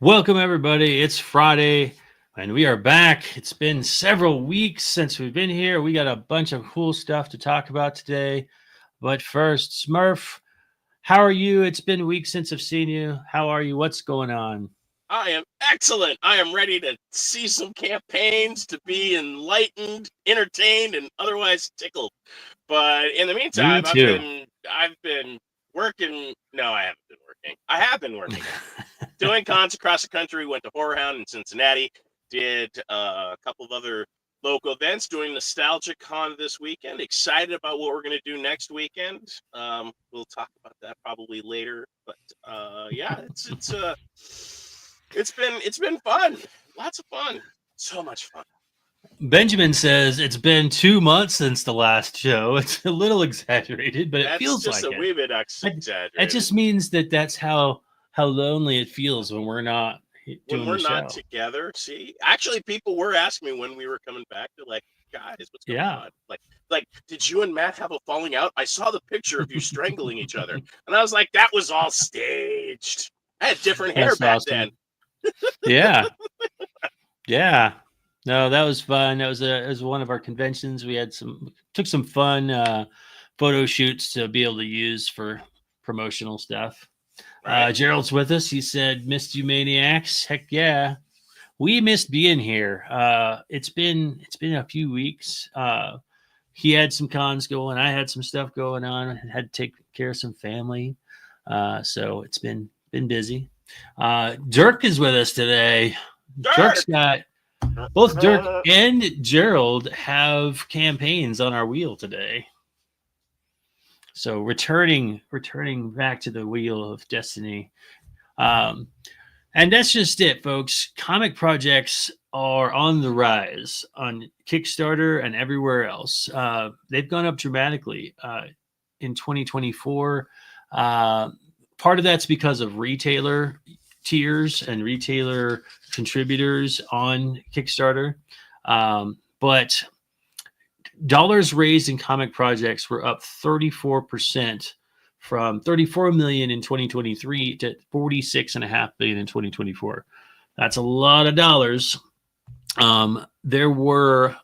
Welcome, everybody. It's Friday, and we are back. It's been several weeks since we've been here. We got a bunch of cool stuff to talk about today. But first, Smurf, how are you? It's been weeks since I've seen you. How are you? What's going on? I am excellent. I am ready to see some campaigns, to be enlightened, entertained, and otherwise tickled. But in the Me meantime, too. I've been working. No, I haven't been working. I have been working. Doing cons across the country. Went to Horror Hound in Cincinnati. Did a couple of other local events. Doing Nostalgia Con this weekend. Excited about what we're going to do next weekend. We'll talk about that probably later. But yeah, it's been fun. Lots of fun. So much fun. Benjamin says it's been 2 months since the last show. It's a little exaggerated, but it That's feels just like a it. wee bit It exaggerated. just means that that's how lonely it feels when we're not When doing we're the not show. together, see, actually, people were asking me when we were coming back. They're like, "Guys, what's going Yeah. on? Like, did you and Matt have a falling out? I saw the picture of you strangling each other, and I was like, that was all staged. I had different hair That's back then." awesome. Yeah. Yeah. No, that was fun. That was one of our conventions. We had took some fun photo shoots to be able to use for promotional stuff. Right? Gerald's with us. He said, "Missed you, maniacs." Heck yeah, we missed being here. It's been a few weeks. He had some cons going. I had some stuff going on. Had to take care of some family. So it's been busy. Dirk is with us today. Dirk's Dark. got both Dirk and Gerald have campaigns on our wheel today. So returning back to the wheel of destiny. Um, and that's just it, folks. Comic projects are on the rise on Kickstarter and everywhere else. They've gone up dramatically in 2024. Uh, Part of that's because of retailer tiers and retailer contributors on Kickstarter. But dollars raised in comic projects were up 34% from 34 million in 2023 to 46.5 billion in 2024. That's a lot of dollars. There were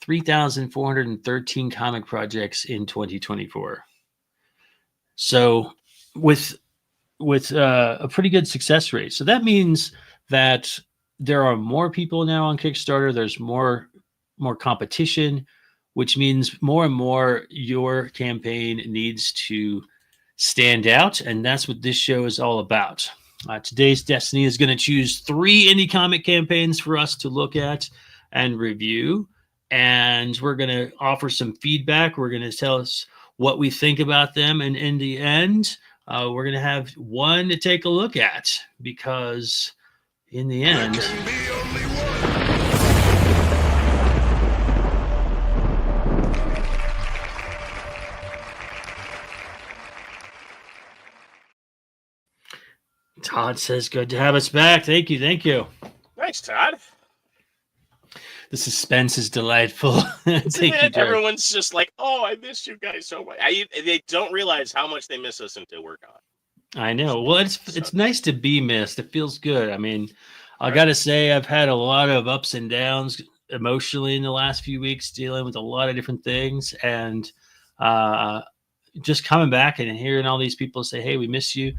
3,413 comic projects in 2024. So with a pretty good success rate. So that means that there are more people now on Kickstarter. There's more competition, which means more and more your campaign needs to stand out, and that's what this show is all about. Today's Destiny is going to choose 3 indie comic campaigns for us to look at and review, and we're going to offer some feedback. We're going to tell us what we think about them, and in the end, we're going to have one to take a look at because in the end, Todd says, "Good to have us back." Thank you, thank you. Thanks, Todd. The suspense is delightful. Isn't Thank you, it? Dirk. Everyone's just like, "Oh, I miss you guys so much." They don't realize how much they miss us until we're gone. I know. So Well, it it's sucks. nice to be missed. It feels good. I mean, I Right? got to say, I've had a lot of ups and downs emotionally in the last few weeks, dealing with a lot of different things, and uh, just coming back and hearing all these people say, "Hey, we miss you."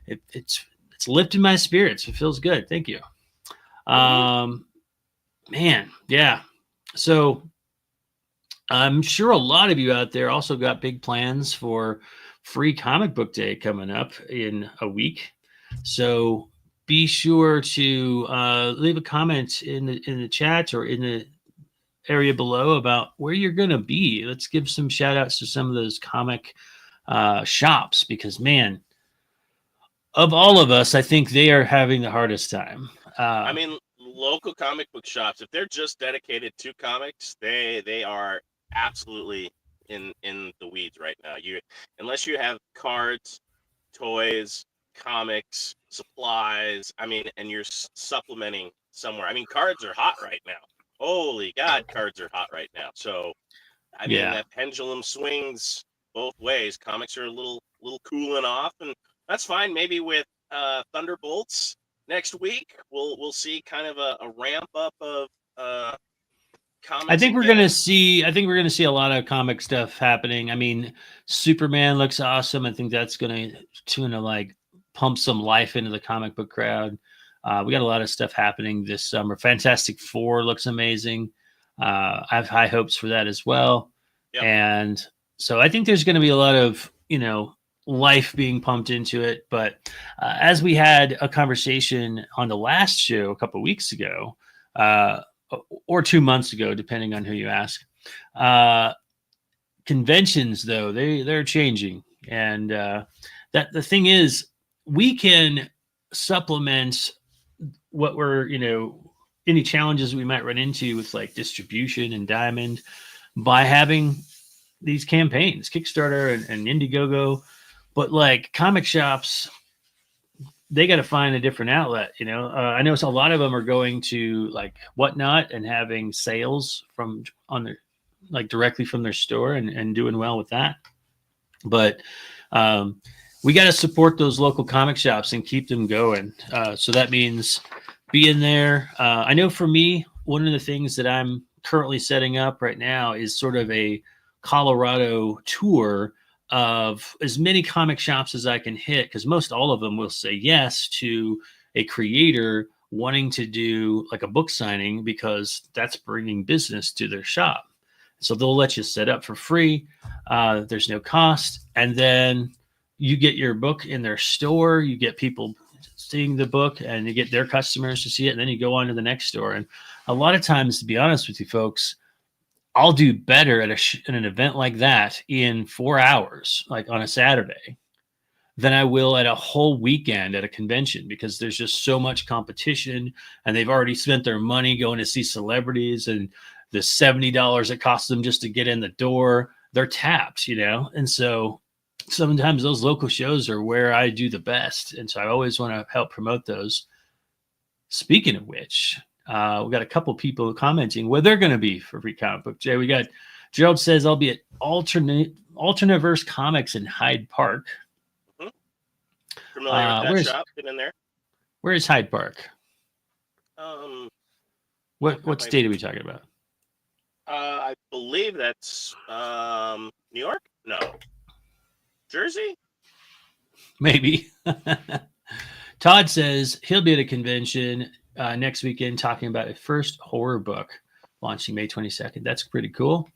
It's lifted my spirits. It feels good. Thank you. Mm-hmm. Um, Man, yeah. So I'm sure a lot of you out there also got big plans for Free Comic Book Day coming up in a week. So be sure to leave a comment in the chat or in the area below about where you're going to be. Let's give some shout outs to some of those comic shops because, man, of all of us, I think they are having the hardest time. I mean, local comic book shops, if they're just dedicated to comics, they are absolutely in the weeds right now. You Unless you have cards, toys, comics, supplies, I mean, and you're supplementing somewhere. I mean, cards are hot right now. Holy God, cards are hot right now. So, I mean, Yeah. that pendulum swings both ways. Comics are a little cooling off, and that's fine. Maybe with Thunderbolts next week. We'll see kind of a ramp up of comics. I think we're again. gonna see. I think we're gonna see a lot of comic stuff happening. I mean, Superman looks awesome. I think that's gonna like pump some life into the comic book crowd. We got a lot of stuff happening this summer. Fantastic Four looks amazing. I have high hopes for that as well. Yep. And so I think there's going to be a lot of life being pumped into it. But as we had a conversation on the last show a couple of weeks ago, or 2 months ago, depending on who you ask. Conventions, though, they're changing, and that the thing is, we can supplement what we're any challenges we might run into with like distribution and Diamond by having these campaigns, Kickstarter and Indiegogo, but like comic shops, they got to find a different outlet. I know a lot of them are going to like Whatnot and having sales directly from their store and doing well with that. But we got to support those local comic shops and keep them going. So that means being there. I know for me, one of the things that I'm currently setting up right now is sort of a Colorado tour of as many comic shops as I can hit, because most all of them will say yes to a creator wanting to do like a book signing, because that's bringing business to their shop. So they'll let you set up for free. There's no cost. And then you get your book in their store. You get people seeing the book and you get their customers to see it. And then you go on to the next store. And a lot of times, to be honest with you folks, I'll do better at an event like that in 4 hours, like on a Saturday, than I will at a whole weekend at a convention, because there's just so much competition and they've already spent their money going to see celebrities, and the $70 it costs them just to get in the door, they're tapped, And so sometimes those local shows are where I do the best. And so I always want to help promote those. Speaking of which, we got a couple people commenting where they're going to be for Free Comic Book Day. We got Gerald says, I'll be at Alternaverse Comics in Hyde Park. Mm-hmm. Familiar with that shop? Been in there? Where is Hyde Park? What state are we talking about? I believe that's New York? No. Jersey? Maybe. Todd says he'll be at a convention next weekend talking about a first horror book launching May 22nd. That's pretty cool.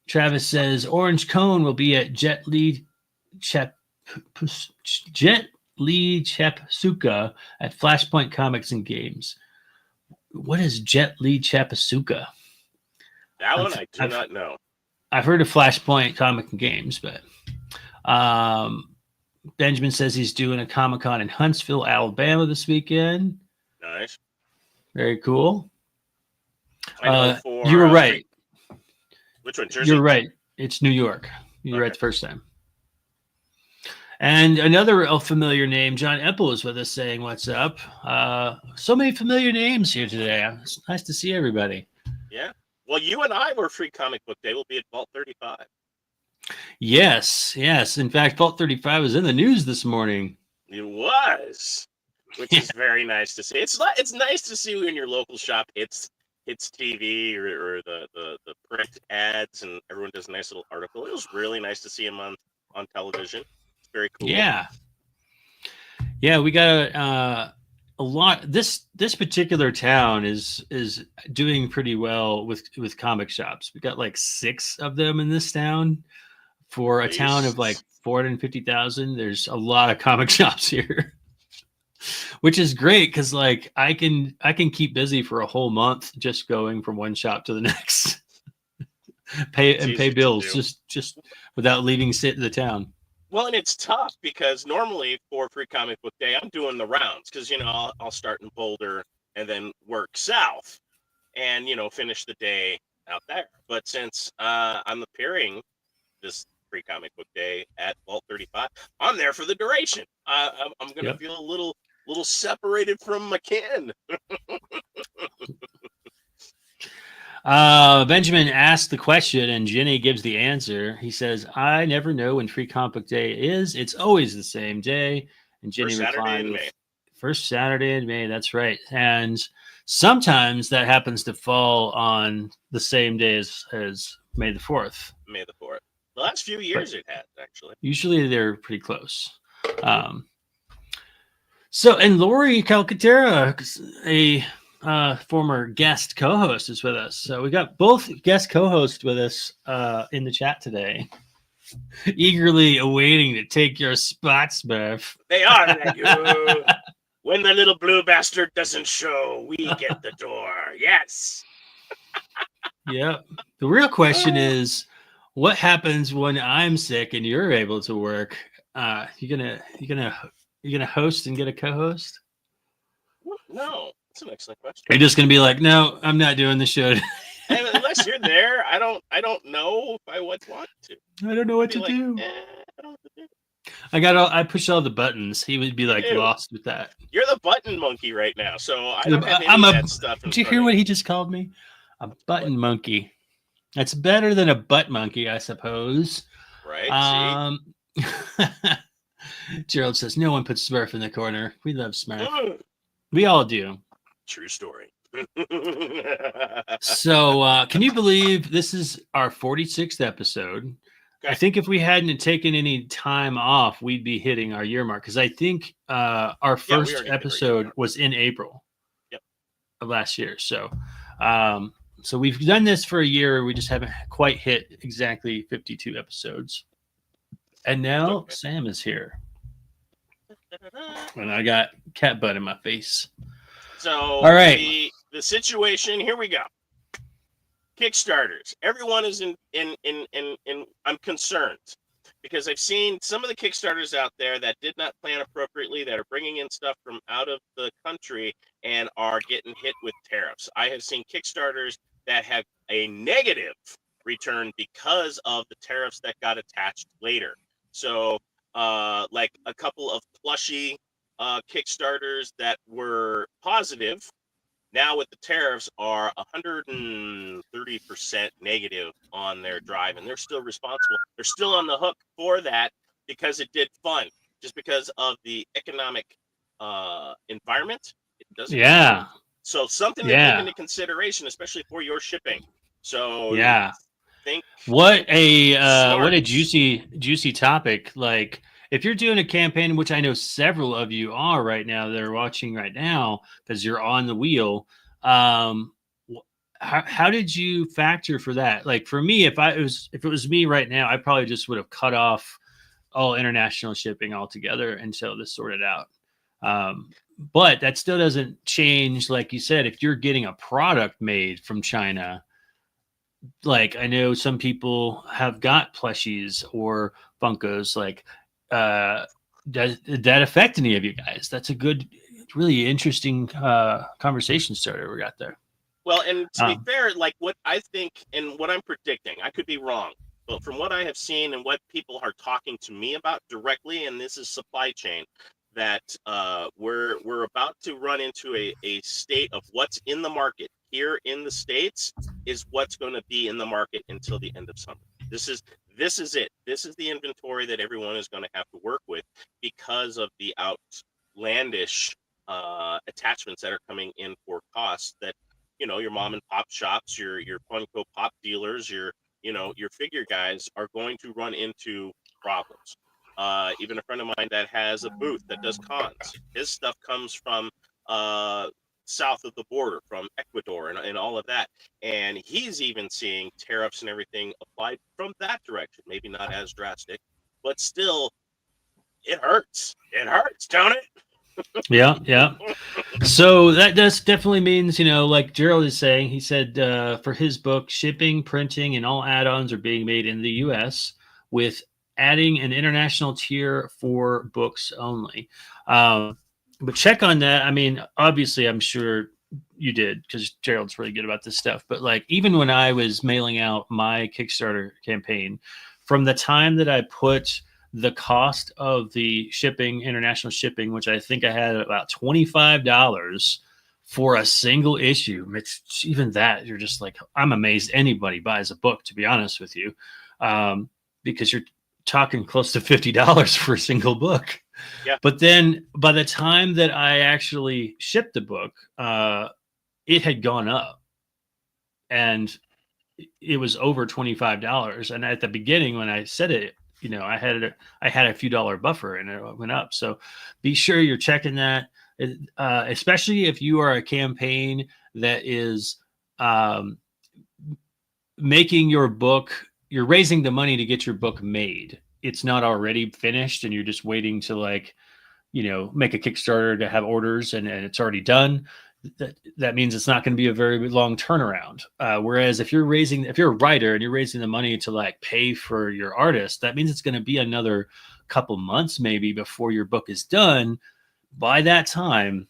Travis says Orange Cone will be at Jet Li Chapsuka at Flashpoint Comics and Games. What is Jet Li Chapsuka? That one I do not know. I've heard of Flashpoint Comic and Games, but Benjamin says he's doing a Comic-Con in Huntsville, Alabama this weekend. Nice. Very cool. For, you were right. Which one, Jersey? You're right. It's New York. You were right the first time. And another familiar name, John Epple, is with us saying, what's up? So many familiar names here today. It's nice to see everybody. Yeah. Well, you and I were Free Comic Book Day. We'll be at Vault 35. Yes. In fact, Vault 35 was in the news this morning. It was, which is very nice to see. It's nice to see when your local shop hits TV or the print ads, and everyone does a nice little article. It was really nice to see him on television. It's very cool. Yeah, we got a lot. This particular town is doing pretty well with comic shops. We got like 6 of them in this town. For a town of like 450,000, there's a lot of comic shops here, which is great because like I can keep busy for a whole month just going from one shop to the next, pay bills just without leaving the town. Well, and it's tough because normally for Free Comic Book Day, I'm doing the rounds because I'll start in Boulder and then work south, and finish the day out there. But since I'm appearing this Free Comic Book Day at Vault 35, I'm there for the duration. I'm going to feel a little separated from my kin. Benjamin asked the question and Jenny gives the answer. He says, I never know when Free Comic Book Day is. It's always the same day. And Jenny First Saturday replied in with May. first Saturday in May. That's right. And sometimes that happens to fall on the same day as May the 4th. May the 4th. The last few years it has, actually. Usually they're pretty close. And Lori Calcaterra, a former guest co-host, is with us. So we got both guest co-hosts with us in the chat today, eagerly awaiting to take your spot, Smurf. They are like you. When the little blue bastard doesn't show, we get the door. Yes. Yep. The real question is, what happens when I'm sick and you're able to work? You gonna host and get a co-host? No, that's an excellent question. You're just gonna be like, no, I'm not doing the show. Unless you're there, I don't know if I would want to. I don't know what to do. I don't know what to do. I pushed all the buttons. He would be like lost with that. You're the button monkey right now, so I don't have any of that stuff. Did you hear what he just called me? A button monkey. That's better than a butt monkey, I suppose. Right. Gerald says, no one puts Smurf in the corner. We love Smurf. We all do. True story. So can you believe this is our 46th episode? Okay. I think if we hadn't taken any time off, we'd be hitting our year mark. Because I think our first episode was in April of last year. So so we've done this for a year. We just haven't quite hit exactly 52 episodes. And now Sam is here. And I got cat butt in my face. So all right. The situation, here we go. Kickstarters. Everyone is in I'm concerned because I've seen some of the Kickstarters out there that did not plan appropriately, that are bringing in stuff from out of the country and are getting hit with tariffs. I have seen Kickstarters that have a negative return because of the tariffs that got attached later. So like a couple of plushy Kickstarters that were positive, now with the tariffs are 130% negative on their drive, and they're still responsible. They're still on the hook for that because it did fund. Just because of the economic environment, it doesn't. Yeah. So something to take into consideration, especially for your shipping. So what a juicy topic. Like, if you're doing a campaign, which I know several of you are right now, that are watching right now because you're on the wheel, how did you factor for that? Like for me, if it was me right now, I probably just would have cut off all international shipping altogether until this sorted out. But that still doesn't change, like you said, if you're getting a product made from China. Like I know some people have got plushies or Funkos. Like, does that affect any of you guys? That's a good, really interesting conversation starter we got there. Well, and to be fair, like what I think and what I'm predicting, I could be wrong, but from what I have seen and what people are talking to me about directly, and this is supply chain, that we're about to run into a state of what's in the market here in the States is what's going to be in the market until the end of summer. This is it. This is the inventory that everyone is going to have to work with because of the outlandish attachments that are coming in for costs that, you know, your mom and pop shops, your Funko Pop dealers, your figure guys are going to run into problems. Even a friend of mine that has a booth that does cons, his stuff comes from south of the border, from Ecuador and all of that. And he's even seeing tariffs and everything applied from that direction. Maybe not as drastic, but still, it hurts. It hurts, don't it? Yeah. So that definitely means, like Gerald is saying, he said for his book, shipping, printing, and all add-ons are being made in the U.S. with adding an international tier for books only. But check on that. I mean, obviously, I'm sure you did because Gerald's really good about this stuff. But like, even when I was mailing out my Kickstarter campaign, from the time that I put the cost of the shipping, international shipping, which I think I had about $25 for a single issue. It's even that you're just like, I'm amazed anybody buys a book, to be honest with you, because you're talking close to $50 for a single book. Yeah. But then by the time that I actually shipped the book, it had gone up, and it was over $25. And at the beginning, when I said it, I had a few dollar buffer, and it went up. So be sure you're checking that, especially if you are a campaign that is making your book. You're raising the money to get your book made. It's not already finished, and you're just waiting to make a Kickstarter to have orders, and it's already done. That means it's not going to be a very long turnaround. Whereas if you're a writer and you're raising the money to pay for your artist, that means it's going to be another couple months maybe before your book is done. By that time,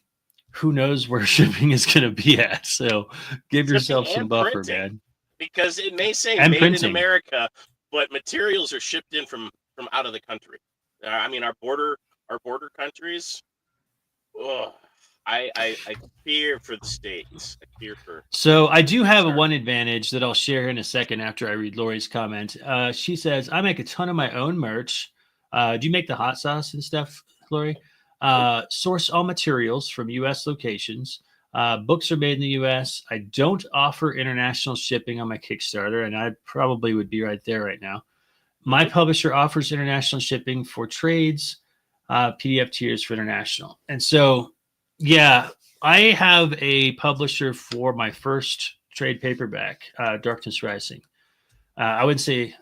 who knows where shipping is going to be at? So give yourself some buffer, man. Because it may say and made printing. in America, but materials are shipped in from out of the country. I mean, our border countries. Oh, I fear for the states. I fear for. So I do have one advantage that I'll share in a second after I read Lori's comment. She says, I make a ton of my own merch. Do you make the hot sauce and stuff, Lori? Source all materials from U.S. locations. Books are made in the U.S. I don't offer international shipping on my Kickstarter, and I probably would be right there right now. My publisher offers international shipping for trades, PDF tiers for international. And so, yeah, I have a publisher for my first trade paperback, Darkness Rising. I wouldn't say,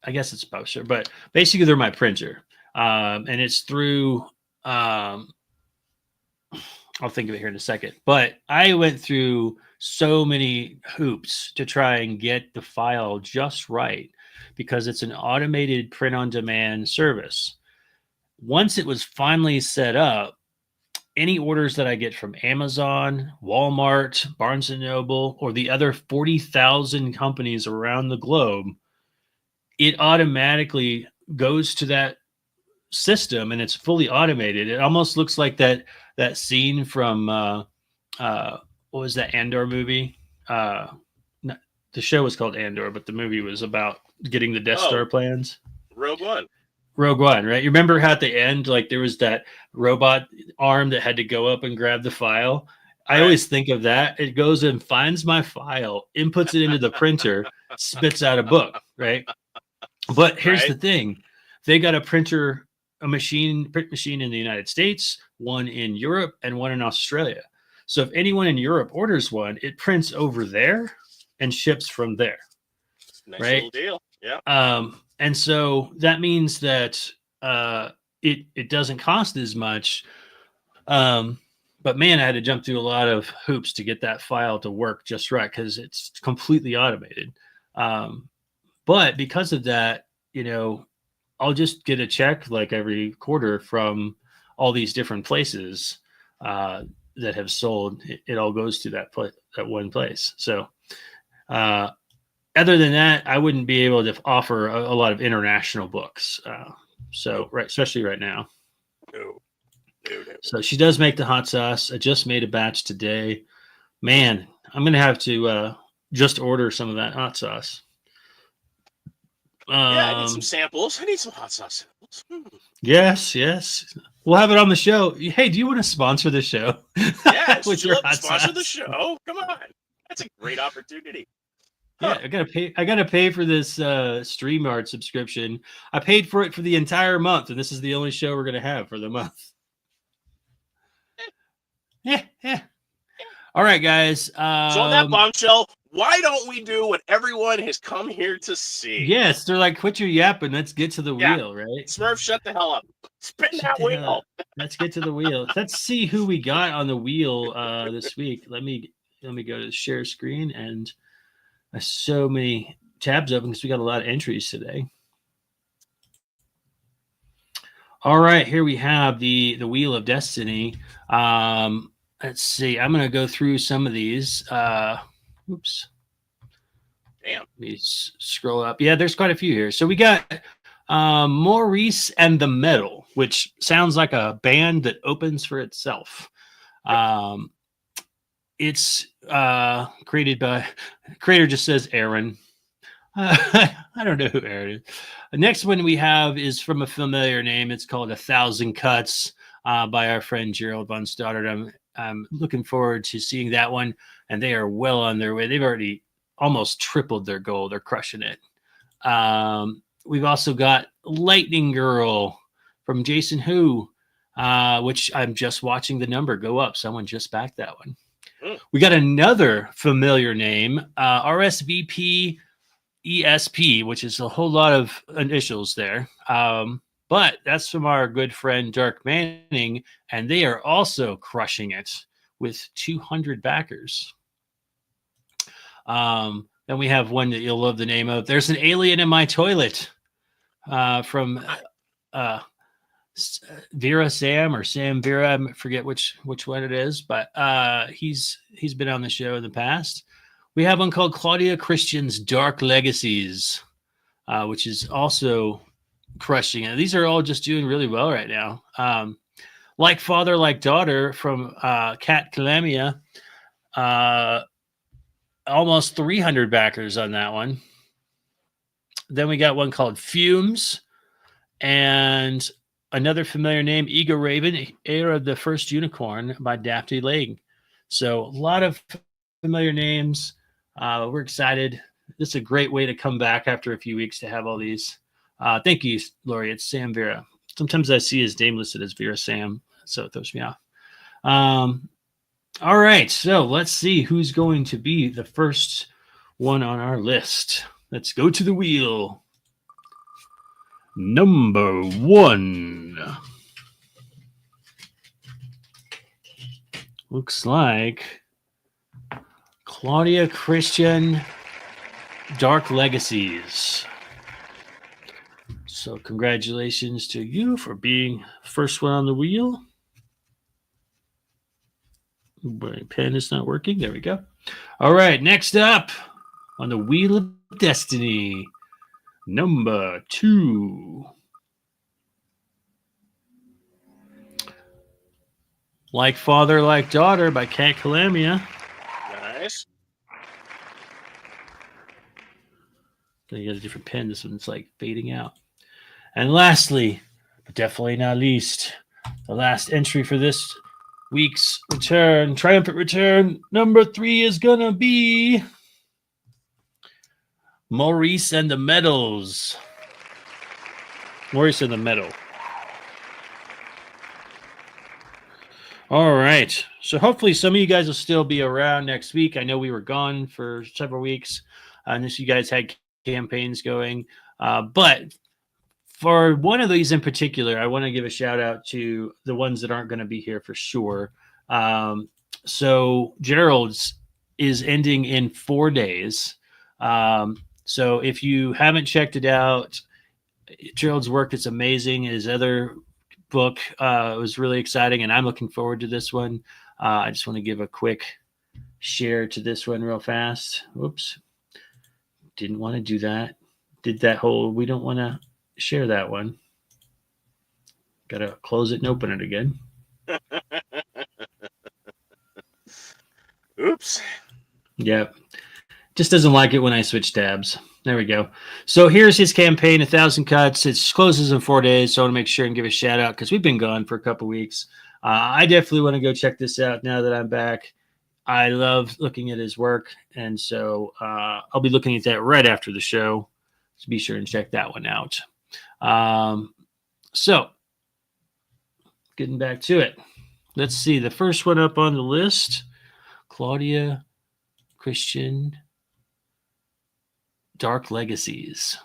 I guess it's a publisher, but basically they're my printer. And it's through, I'll think of it here in a second. But I went through so many hoops to try and get the file just right, because it's an automated print-on-demand service. Once it was finally set up, any orders that I get from Amazon, Walmart, Barnes & Noble, or the other 40,000 companies around the globe, it automatically goes to that system, and it's fully automated. It almost looks like that scene from what was that Andor movie? The show was called Andor, but the movie was about getting the Death Star plans. Rogue One, right? You remember how at the end, there was that robot arm that had to go up and grab the file? I always think of that. It goes and finds my file, inputs it into the printer, spits out a book, right? But here's the thing. They got a print machine in the United States, one in Europe, and one in Australia. So if anyone in Europe orders one, it prints over there and ships from there. Nice little deal. Yeah. And so that means that it doesn't cost as much. But man, I had to jump through a lot of hoops to get that file to work just right, because it's completely automated. But because of that, I'll just get a check every quarter from all these different places that have sold. It all goes to that one place. So other than that, I wouldn't be able to offer a lot of international books. Especially right now. No. So she does make the hot sauce. I just made a batch today. Man, I'm going to have to just order some of that hot sauce. I need some samples. I need some hot sauce samples. Yes. We'll have it on the show. Hey, do you want to sponsor the show? Yes, would you love to sponsor the show? Come on. That's a great opportunity. Yeah, I gotta pay for this StreamYard subscription. I paid for it for the entire month, and this is the only show we're gonna have for the month. Yeah. All right, guys. So on that bombshell, why don't we do what everyone has come here to see? Yes, they're like, quit your yapping. Let's get to the wheel, right? Smurf, shut the hell up. Spin that wheel. Let's get to the wheel. Let's see who we got on the wheel this week. Let me go to the share screen, and so many tabs open because we got a lot of entries today. All right, here we have the Wheel of Destiny. Let's see. I'm going to go through some of these. Oops. Damn. Let me scroll up. Yeah, there's quite a few here. So we got Maurice and the Metal, which sounds like a band that opens for itself. It's created by creator just says Aaron. I don't know who Aaron is. The next one we have is from a familiar name. It's called 1,000 Cuts by our friend Gerald von Stoddard. I'm looking forward to seeing that one, and they are well on their way. They've already almost tripled their goal. They're crushing it. We've also got Lightning Girl from Jason Who, which I'm just watching the number go up. Someone just backed that one. We got another familiar name, RSVP ESP, which is a whole lot of initials there. But that's from our good friend Dark Manning, and they are also crushing it with 200 backers. Then we have one that you'll love the name of. There's an alien in my toilet from Vera Sam or Sam Vera. I forget which one it is, but he's been on the show in the past. We have one called Claudia Christian's Dark Legacies, which is also crushing it. These are all just doing really well right now. Like Father, Like Daughter from Cat Calamia. Almost 300 backers on that one. Then we got one called Fumes and another familiar name, Ego Raven, Heir of the First Unicorn by Daphne Leg. So a lot of familiar names. We're excited. This is a great way to come back after a few weeks to have all these. Thank you, Lori. It's Sam Vera. Sometimes I see his name listed as Vera Sam, so it throws me off. All right, so let's see who's going to be the first one on our list. Let's go to the wheel. Number 1. Looks like Claudia Christian, Dark Legacies. So congratulations to you for being first one on the wheel. My pen is not working. There we go. All right, next up on the Wheel of Destiny, number 2. Like Father, Like Daughter by Cat Calamia. Nice. You got a different pen. This one's like fading out. And lastly, but definitely not least, the last entry for this week's return, triumphant return, number 3 is gonna be Maurice and the Meadows. Maurice and the Meadow. All right. So hopefully some of you guys will still be around next week. I know we were gone for several weeks, unless you guys had campaigns going. But for one of these in particular, I want to give a shout out to the ones that aren't going to be here for sure. So Gerald's is ending in 4 days. So if you haven't checked it out, Gerald's work is amazing. His other book was really exciting, and I'm looking forward to this one. I just want to give a quick share to this one real fast. Whoops. Didn't want to do that. Did that whole, we don't want to share that one. Got to close it and open it again. Oops. Yep. Just doesn't like it when I switch tabs. There we go. So here's his campaign, 1,000 Cuts. It closes in 4 days, so I want to make sure and give a shout out because we've been gone for a couple weeks. I definitely want to go check this out now that I'm back. I love looking at his work, and so I'll be looking at that right after the show. So be sure and check that one out. So getting back to it. Let's see. The first one up on the list, Claudia Christian, Dark Legacies.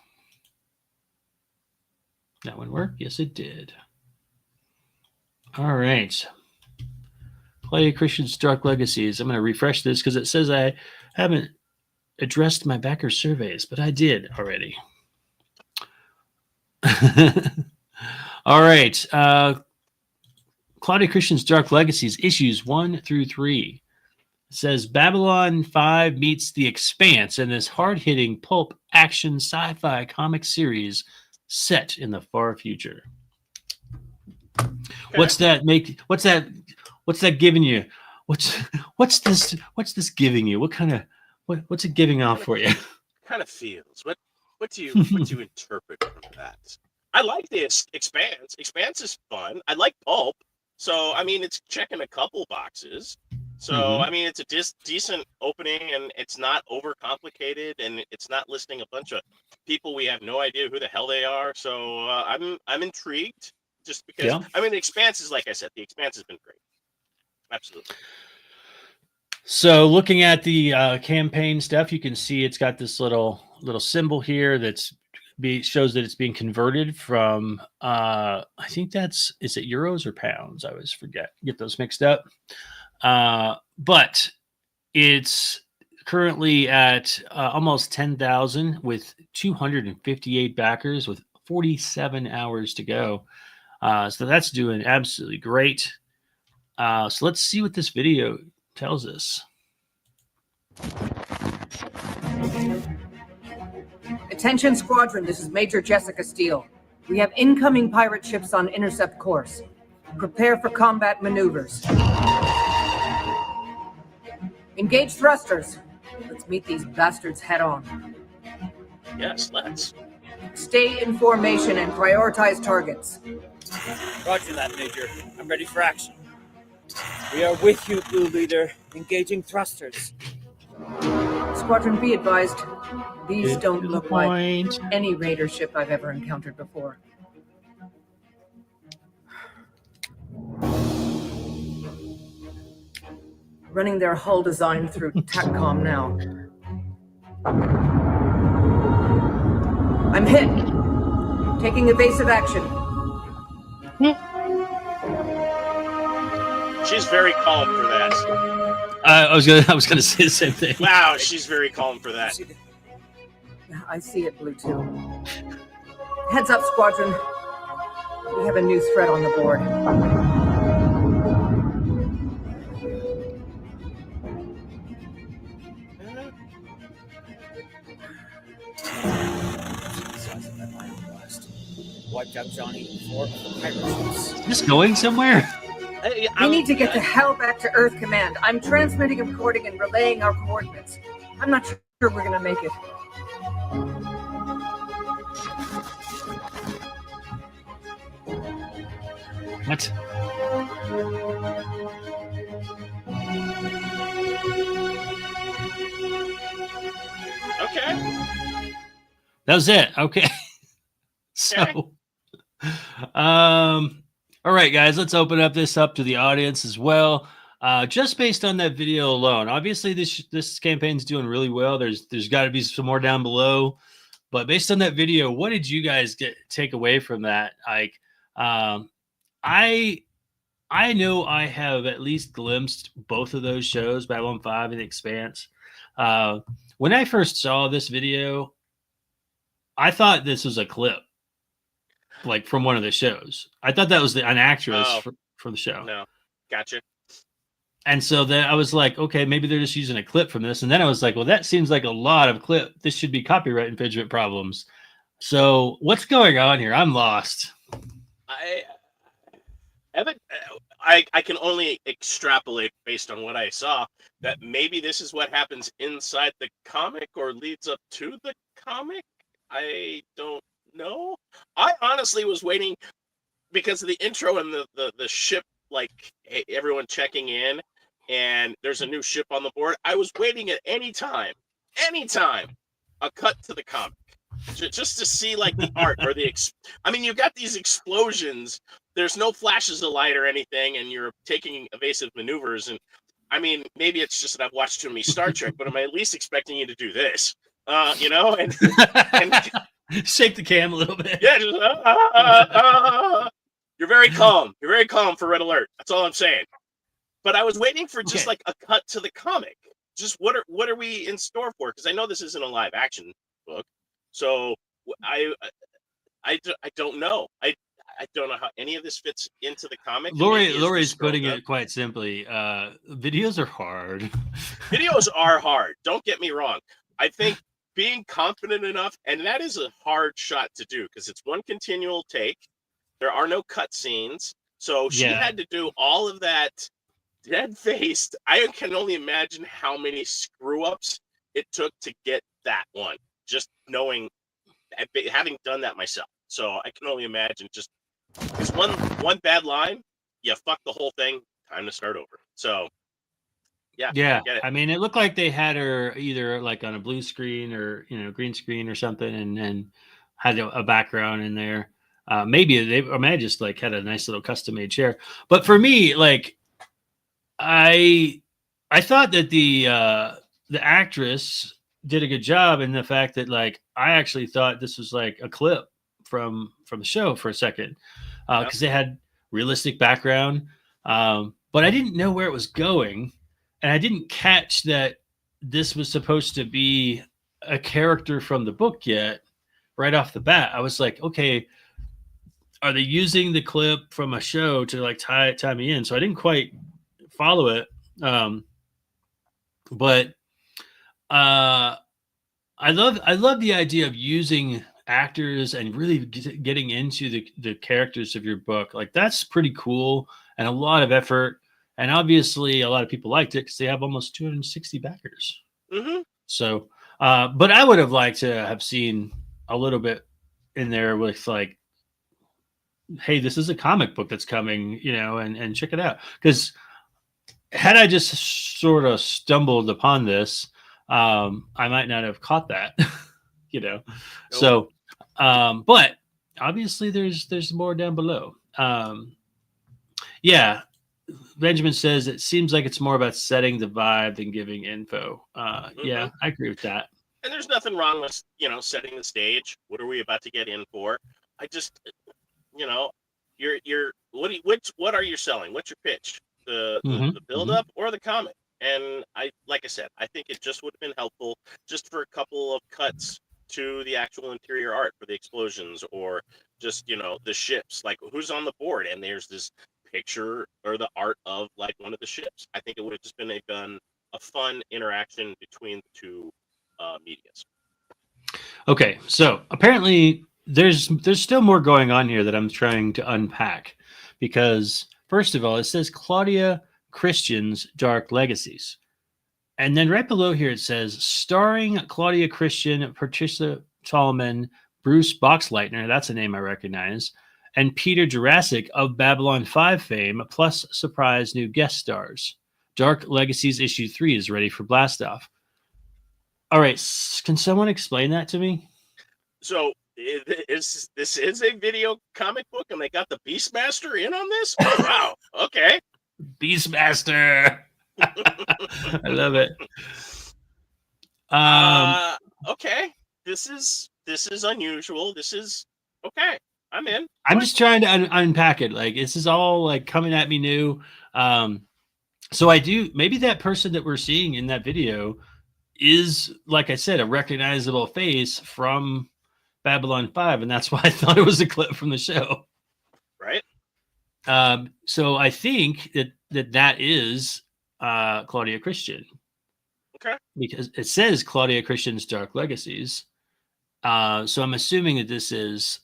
That one work? Yes, it did. All right. Claudia Christian's Dark Legacies. I'm going to refresh this because it says I haven't addressed my backer surveys, but I did already. All right. Claudia Christian's Dark Legacies, issues 1 through 3. It says Babylon 5 meets The Expanse in this hard-hitting pulp action sci-fi comic series set in the far future. Okay. What's that giving you? what's this giving you? What's it giving off for you? Kind of feels. What do you interpret from that? I like this Expanse. Expanse is fun. I like Pulp. So I mean, it's checking a couple boxes. So I mean, it's a decent opening, and it's not overcomplicated, and it's not listing a bunch of people we have no idea who the hell they are. So I'm intrigued, just because. Yeah. I mean, the Expanse is, like I said, the Expanse has been great. Absolutely. So looking at the campaign stuff, you can see it's got this little symbol here shows that it's being converted from I think is it euros or pounds? I always get those mixed up. But it's currently at almost 10,000 with 258 backers with 47 hours to go. So that's doing absolutely great. So let's see what this video tells us. Attention squadron, this is Major Jessica Steele. We have incoming pirate ships on intercept course. Prepare for combat maneuvers. Engage thrusters. Let's meet these bastards head on. Yes, let's. Stay in formation and prioritize targets. Roger that, Major. I'm ready for action. We are with you, Blue Leader. Engaging thrusters. Squadron, be advised. These Get don't to the look like point. any raider ship I've ever encountered before. Running their hull design through TACCOM now. I'm hit. Taking evasive action. She's very calm for that. I was gonna say the same thing. Wow, she's very calm for that. I see it, Blue 2. Heads up, Squadron. We have a new threat on the board. Wiped out Johnny 4 of the pirate ships. Is this going somewhere? We need to get the hell back to Earth Command. I'm transmitting a recording and relaying our coordinates. I'm not sure we're gonna make it. What? Okay. That was it. Okay. So, all right, guys, let's open this up to the audience as well. Just based on that video alone, obviously this campaign's doing really well. There's got to be some more down below, but based on that video, what did you guys take away from that? Like, I know I have at least glimpsed both of those shows, Babylon 5 and The Expanse. When I first saw this video, I thought this was a clip, like from one of the shows. I thought that was an actress for the show. No, gotcha. And so then I was like, okay, maybe they're just using a clip from this. And then I was like, well, that seems like a lot of clip. This should be copyright infringement problems. So what's going on here? I'm lost. I can only extrapolate based on what I saw that maybe this is what happens inside the comic or leads up to the comic. I don't know. I honestly was waiting because of the intro and the ship, like everyone checking in, and there's a new ship on the board. I was waiting at any time, a cut to the comic, just to see like the art or I mean, you got these explosions. There's no flashes of light or anything, and you're taking evasive maneuvers. And I mean, maybe it's just that I've watched too many Star Trek, but I'm at least expecting you to do this, you know, and shake the cam a little bit. Yeah, just, You're very calm. You're very calm for Red Alert. That's all I'm saying. But I was waiting for just like a cut to the comic. Just what are we in store for? Because I know this isn't a live action book, so I don't know. I don't know how any of this fits into the comic. Lori's putting it quite simply. Videos are hard. Videos are hard. Don't get me wrong. I think being confident enough, and that is a hard shot to do because it's one continual take. There are no cut scenes. So she had to do all of that dead-faced. I can only imagine how many screw-ups it took to get that one. Just knowing, having done that myself. So I can only imagine just because one bad line, you fuck the whole thing. Time to start over. So yeah, Yeah. get it. I mean, it looked like they had her either like on a blue screen or green screen or something, and had a background in there. Maybe they or may have just like had a nice little custom made chair. But for me, like I thought that the actress did a good job in the fact that like I actually thought this was like a clip from the show for a second because they had realistic background, but I didn't know where it was going, and I didn't catch that this was supposed to be a character from the book yet. Right off the bat, I was like, okay, are they using the clip from a show to like tie me in? So I didn't quite follow it, but I love the idea of using actors and really getting into the characters of your book. Like that's pretty cool and a lot of effort, and obviously a lot of people liked it because they have almost 260 backers. Mm-hmm. So but I would have liked to have seen a little bit in there with like, hey, this is a comic book that's coming, and check it out. Because had I just sort of stumbled upon this, I might not have caught that, Nope. So, but obviously there's more down below. Yeah. Benjamin says it seems like it's more about setting the vibe than giving info. Yeah, I agree with that. And there's nothing wrong with, setting the stage. What are we about to get in for? I just, what are you selling? What's your pitch? The build up or the comic? And like I said, I think it just would have been helpful just for a couple of cuts to the actual interior art for the explosions, or just, the ships, like who's on the board. And there's this picture or the art of like one of the ships. I think it would have just been a fun interaction between the two medias. Okay, so apparently there's still more going on here that I'm trying to unpack, because first of all, it says Claudia Christian's Dark Legacies, and then right below here it says starring Claudia Christian, Patricia Tallman, Bruce Boxleitner, that's a name I recognize, and Peter Jurassic of Babylon 5 fame, plus surprise new guest stars. Dark Legacies issue 3 is ready for blastoff. All right, can someone explain that to me? So this is a video comic book, and they got the Beastmaster in on this? Oh, wow. Okay. Beastmaster. I love it. Okay. This is unusual. This is okay. I'm in. I'm just trying to unpack it. Like this is all like coming at me new. So I do, maybe that person that we're seeing in that video is, like I said, a recognizable face from Babylon 5, and that's why I thought it was a clip from the show. Right. So I think that is Claudia Christian. Okay. Because it says Claudia Christian's Dark Legacies. So I'm assuming that this is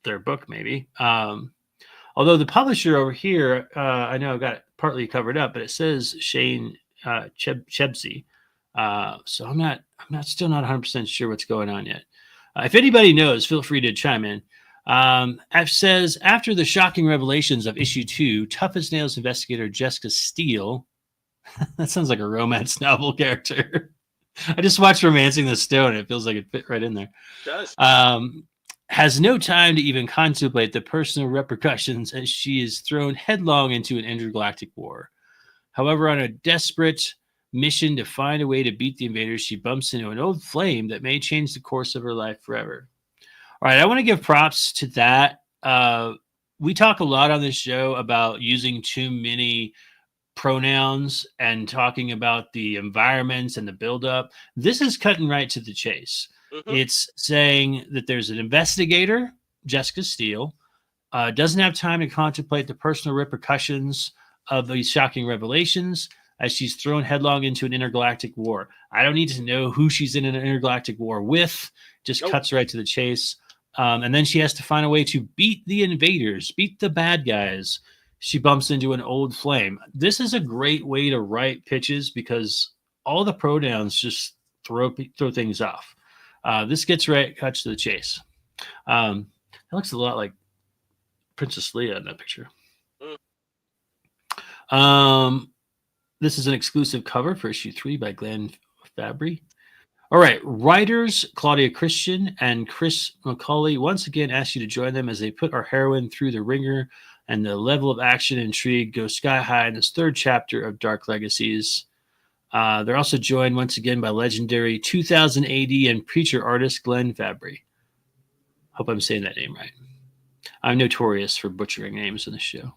their book, maybe. Although the publisher over here, I know I've got it partly covered up, but it says Shane Chebsey. So I'm still not 100% sure what's going on yet. If anybody knows, feel free to chime in. It says, after the shocking revelations of issue 2, Tough as Nails investigator Jessica Steele, that sounds like a romance novel character. I just watched Romancing the Stone. It feels like it fit right in there. It does. Has no time to even contemplate the personal repercussions as she is thrown headlong into an intergalactic war. However, on a desperate mission to find a way to beat the invaders, she bumps into an old flame that may change the course of her life forever. All right, I want to give props to that. We talk a lot on this show about using too many pronouns and talking about the environments and the buildup. This is cutting right to the chase. Mm-hmm. It's saying that there's an investigator, Jessica Steele, doesn't have time to contemplate the personal repercussions of these shocking revelations as she's thrown headlong into an intergalactic war. I don't need to know who she's in an intergalactic war with. Just cuts right to the chase. And then she has to find a way to beat the invaders, beat the bad guys. she bumps into an old flame. This is a great way to write pitches because all the pronouns just throw things off. This gets right, cuts to the chase. It looks a lot like Princess Leia in that picture. This is an exclusive cover for issue 3 by Glenn Fabry. All right, writers Claudia Christian and Chris McCauley once again ask you to join them as they put our heroine through the ringer, and the level of action and intrigue goes sky high in this 3rd chapter of Dark Legacies. They're also joined once again by legendary 2000 AD and preacher artist Glenn Fabry. Hope I'm saying that name right. I'm notorious for butchering names in the show.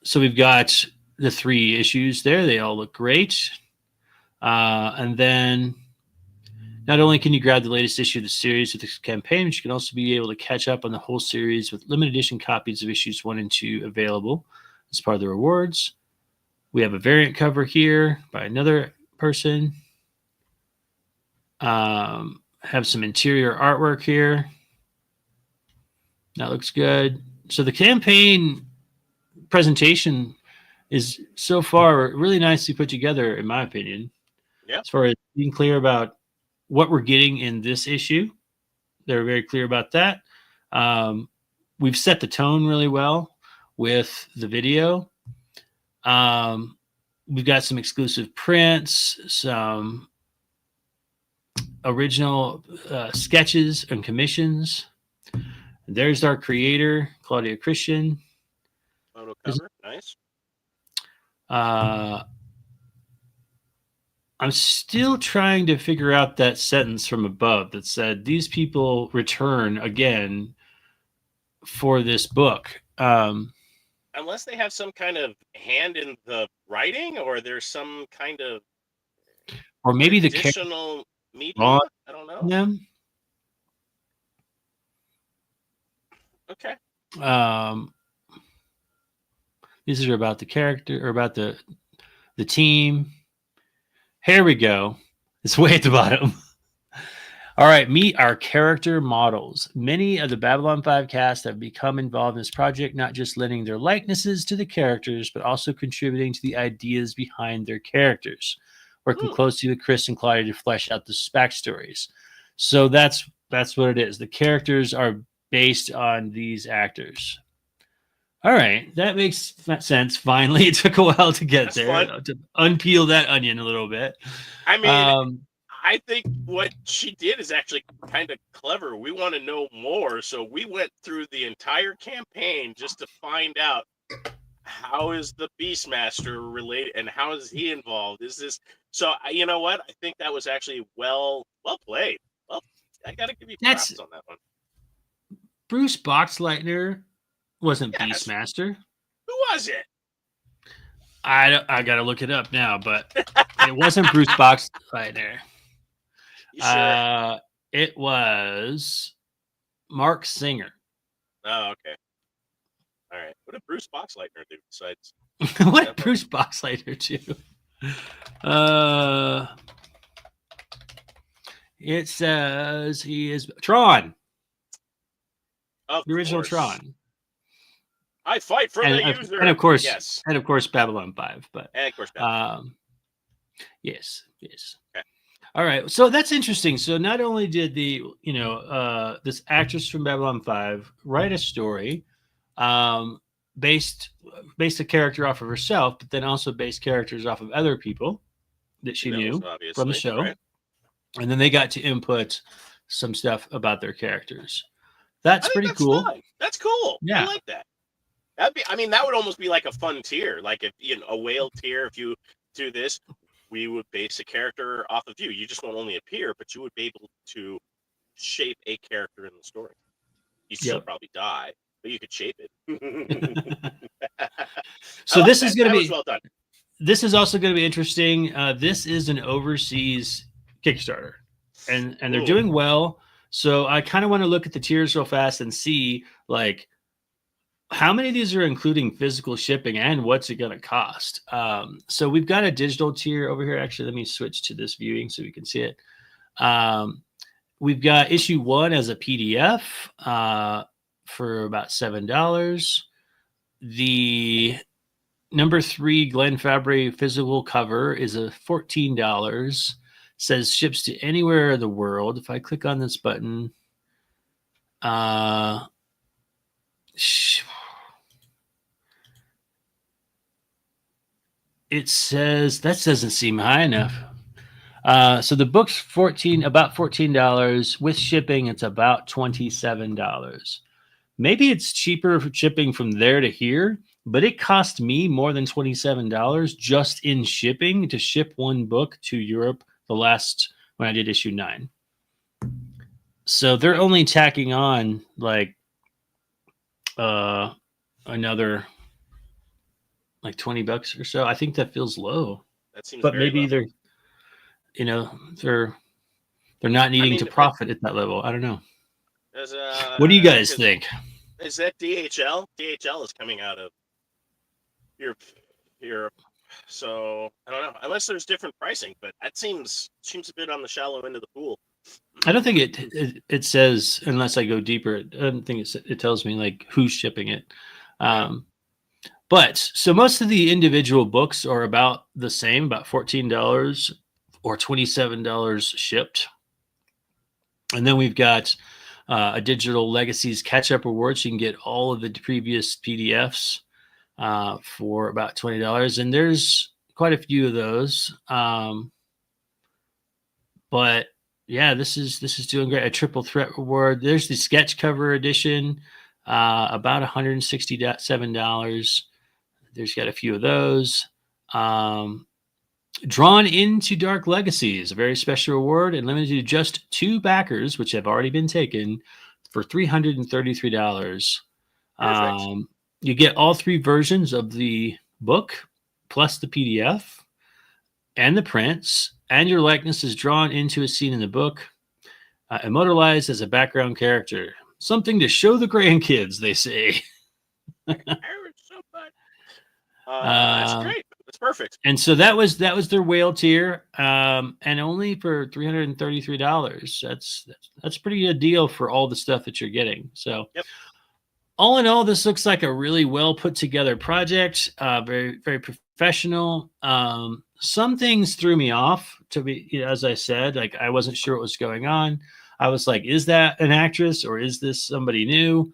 So we've got the 3 issues there. They all look great. And then not only can you grab the latest issue of the series with this campaign, but you can also be able to catch up on the whole series with limited edition copies of issues 1 and 2 available as part of the rewards. We have a variant cover here by another person. Have some interior artwork here. That looks good. So the campaign presentation is so far really nicely put together, in my opinion. Yeah. As far as being clear about what we're getting in this issue, they're very clear about that. We've set the tone really well with the video. We've got some exclusive prints, some original sketches and commissions. There's our creator, Claudia Christian. Photo cover, nice. I'm still trying to figure out that sentence from above that said these people return again for this book. Unless they have some kind of hand in the writing, or there's some kind of, or maybe the additional media. I don't know. Them. Okay. These are about the character, or about the team. Here we go. It's way at the bottom. All right, meet our character models. Many of the Babylon 5 cast have become involved in this project, not just lending their likenesses to the characters, but also contributing to the ideas behind their characters, working closely with Chris and Claudia to flesh out the backstories. So that's what it is. The characters are based on these actors. All right, that makes sense. Finally, it took a while to get there, to unpeel that onion a little bit. I mean, I think what she did is actually kind of clever. We want to know more, so we went through the entire campaign just to find out how is the Beastmaster related and how is he involved. Is this so? You know what? I think that was actually well played. Well, I got to give you props on that one. Bruce Boxleitner wasn't Yes. Beastmaster. Who was it? I got to look it up now, but it wasn't Bruce Boxleitner. You sure? It was Mark Singer. Oh, okay. All right. What did Bruce Boxleitner do besides? What did Bruce Boxleitner do? It says he is Tron. Of The original course. Tron. I fight for the user. And of course, yes. And of course, Babylon 5. But And of course, Babylon. yes. Okay. All right. So that's interesting. So not only did this actress from Babylon 5 write a story, based a character off of herself, but then also based characters off of other people that she knew from the show. Right? And then they got to input some stuff about their characters. That's pretty cool. Fun. That's cool. Yeah. I like that. That would almost be like a fun tier, like if a whale tier. If you do this, we would base a character off of you. You just won't only appear, but you would be able to shape a character in the story. You still probably die, but you could shape it. So this is going to be well done. This is also going to be interesting. This is an overseas Kickstarter, and they're doing well. So I kind of want to look at the tiers real fast and see like how many of these are including physical shipping and what's it going to cost. So we've got a digital tier over here. Actually, let me switch to this viewing so we can see it. We've got issue 1 as a PDF for about $7. The number 3 Glenn Fabry physical cover is a $14. Says ships to anywhere in the world. If I click on this button, it says that doesn't seem high enough. So the book's about $14 with shipping. It's about $27. Maybe it's cheaper for shipping from there to here, but it cost me more than $27 just in shipping to ship one book to Europe. The last when I did issue 9. So they're only tacking on like another like $20 or so. I think that feels low. That seems but very maybe low. they're, you know, they're not needing to profit at that level. I don't know. What do you guys think? Is that DHL? DHL is coming out of Europe. So I don't know. Unless there's different pricing, but that seems a bit on the shallow end of the pool. I don't think it says, unless I go deeper. I don't think it tells me like who's shipping it. But so most of the individual books are about the same, about $14 or $27 shipped. And then we've got a Digital Legacies Catch-Up Award. So you can get all of the previous PDFs for about $20. And there's quite a few of those. But yeah, this is doing great. A Triple Threat Award. There's the sketch cover edition, about $167. There's got a few of those. Drawn Into Dark Legacies, a very special award and limited to just 2 backers, which have already been taken, for $333. You get all 3 versions of the book, plus the PDF and the prints, and your likeness is drawn into a scene in the book, immortalized as a background character. Something to show the grandkids, they say. That's great. That's perfect. And so that was their whale tier, and only for $333. That's pretty good deal for all the stuff that you're getting. So, yep. All in all, this looks like a really well put together project. Very, very professional. Some things threw me off, to be, as I said, like I wasn't sure what was going on. I was like, is that an actress or is this somebody new?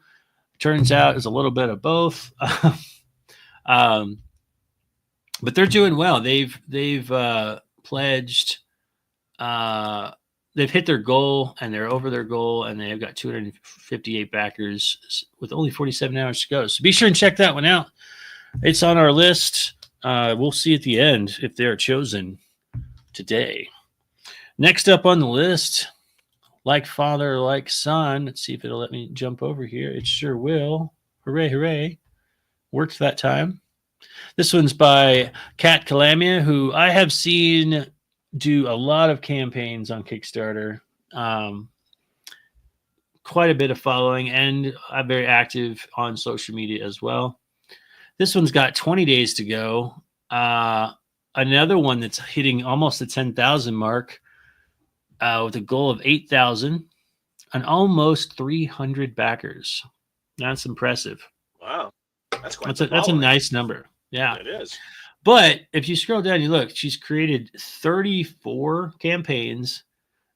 Turns out it's a little bit of both. But they're doing well. They've pledged, they've hit their goal and they're over their goal, and they've got 258 backers with only 47 hours to go. So be sure and check that one out. It's on our list. We'll see at the end if they're chosen today. Next up on the list, Like Father, Like Son. Let's see if it'll let me jump over here. It sure will. Hooray, hooray. Worked that time. This one's by Kat Calamia, who I have seen do a lot of campaigns on Kickstarter. Quite a bit of following, and I'm very active on social media as well. This one's got 20 days to go. Another one that's hitting almost the 10,000 mark with a goal of 8,000 and almost 300 backers. That's impressive. Wow. That's a nice number. Yeah, it is. But if you scroll down, you look, she's created 34 campaigns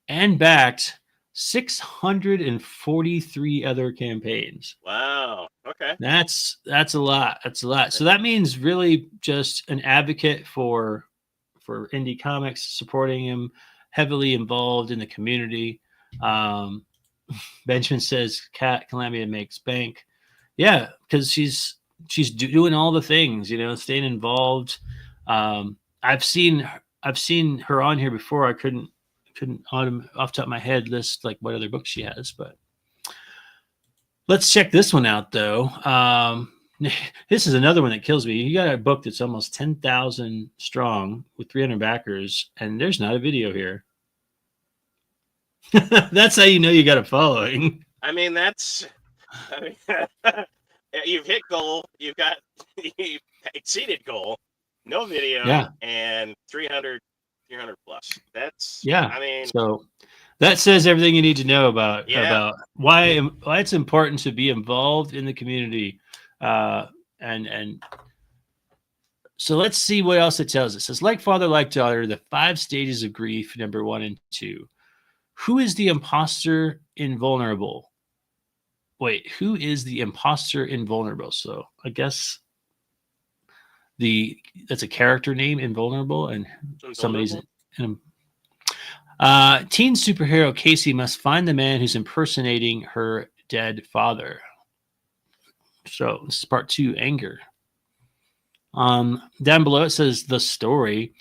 and backed 643 other campaigns. Wow. Okay. That's a lot. That's a lot. So that means really just an advocate for indie comics, supporting him, heavily involved in the community. Benjamin says Kat Calamia makes bank. Yeah, because she's doing all the things, staying involved. I've seen her on here before. I couldn't off the top of my head list like what other books she has, but let's check this one out though. This is another one that kills me. You got a book that's almost 10,000 strong with 300 backers, and there's not a video here. That's how you know you got a following. You've hit goal. You've exceeded goal. No video. And 300 plus. That's so that says everything you need to know about why it's important to be involved in the community, And so let's see what else it tells us. It says, like father, like daughter, the 5 stages of grief, number 1 and 2. Who is the imposter invulnerable? Wait, who is the imposter invulnerable? So I guess that's a character name, invulnerable, and somebody's in teen superhero Casey must find the man who's impersonating her dead father. So this is part 2, anger. Down below it says the story.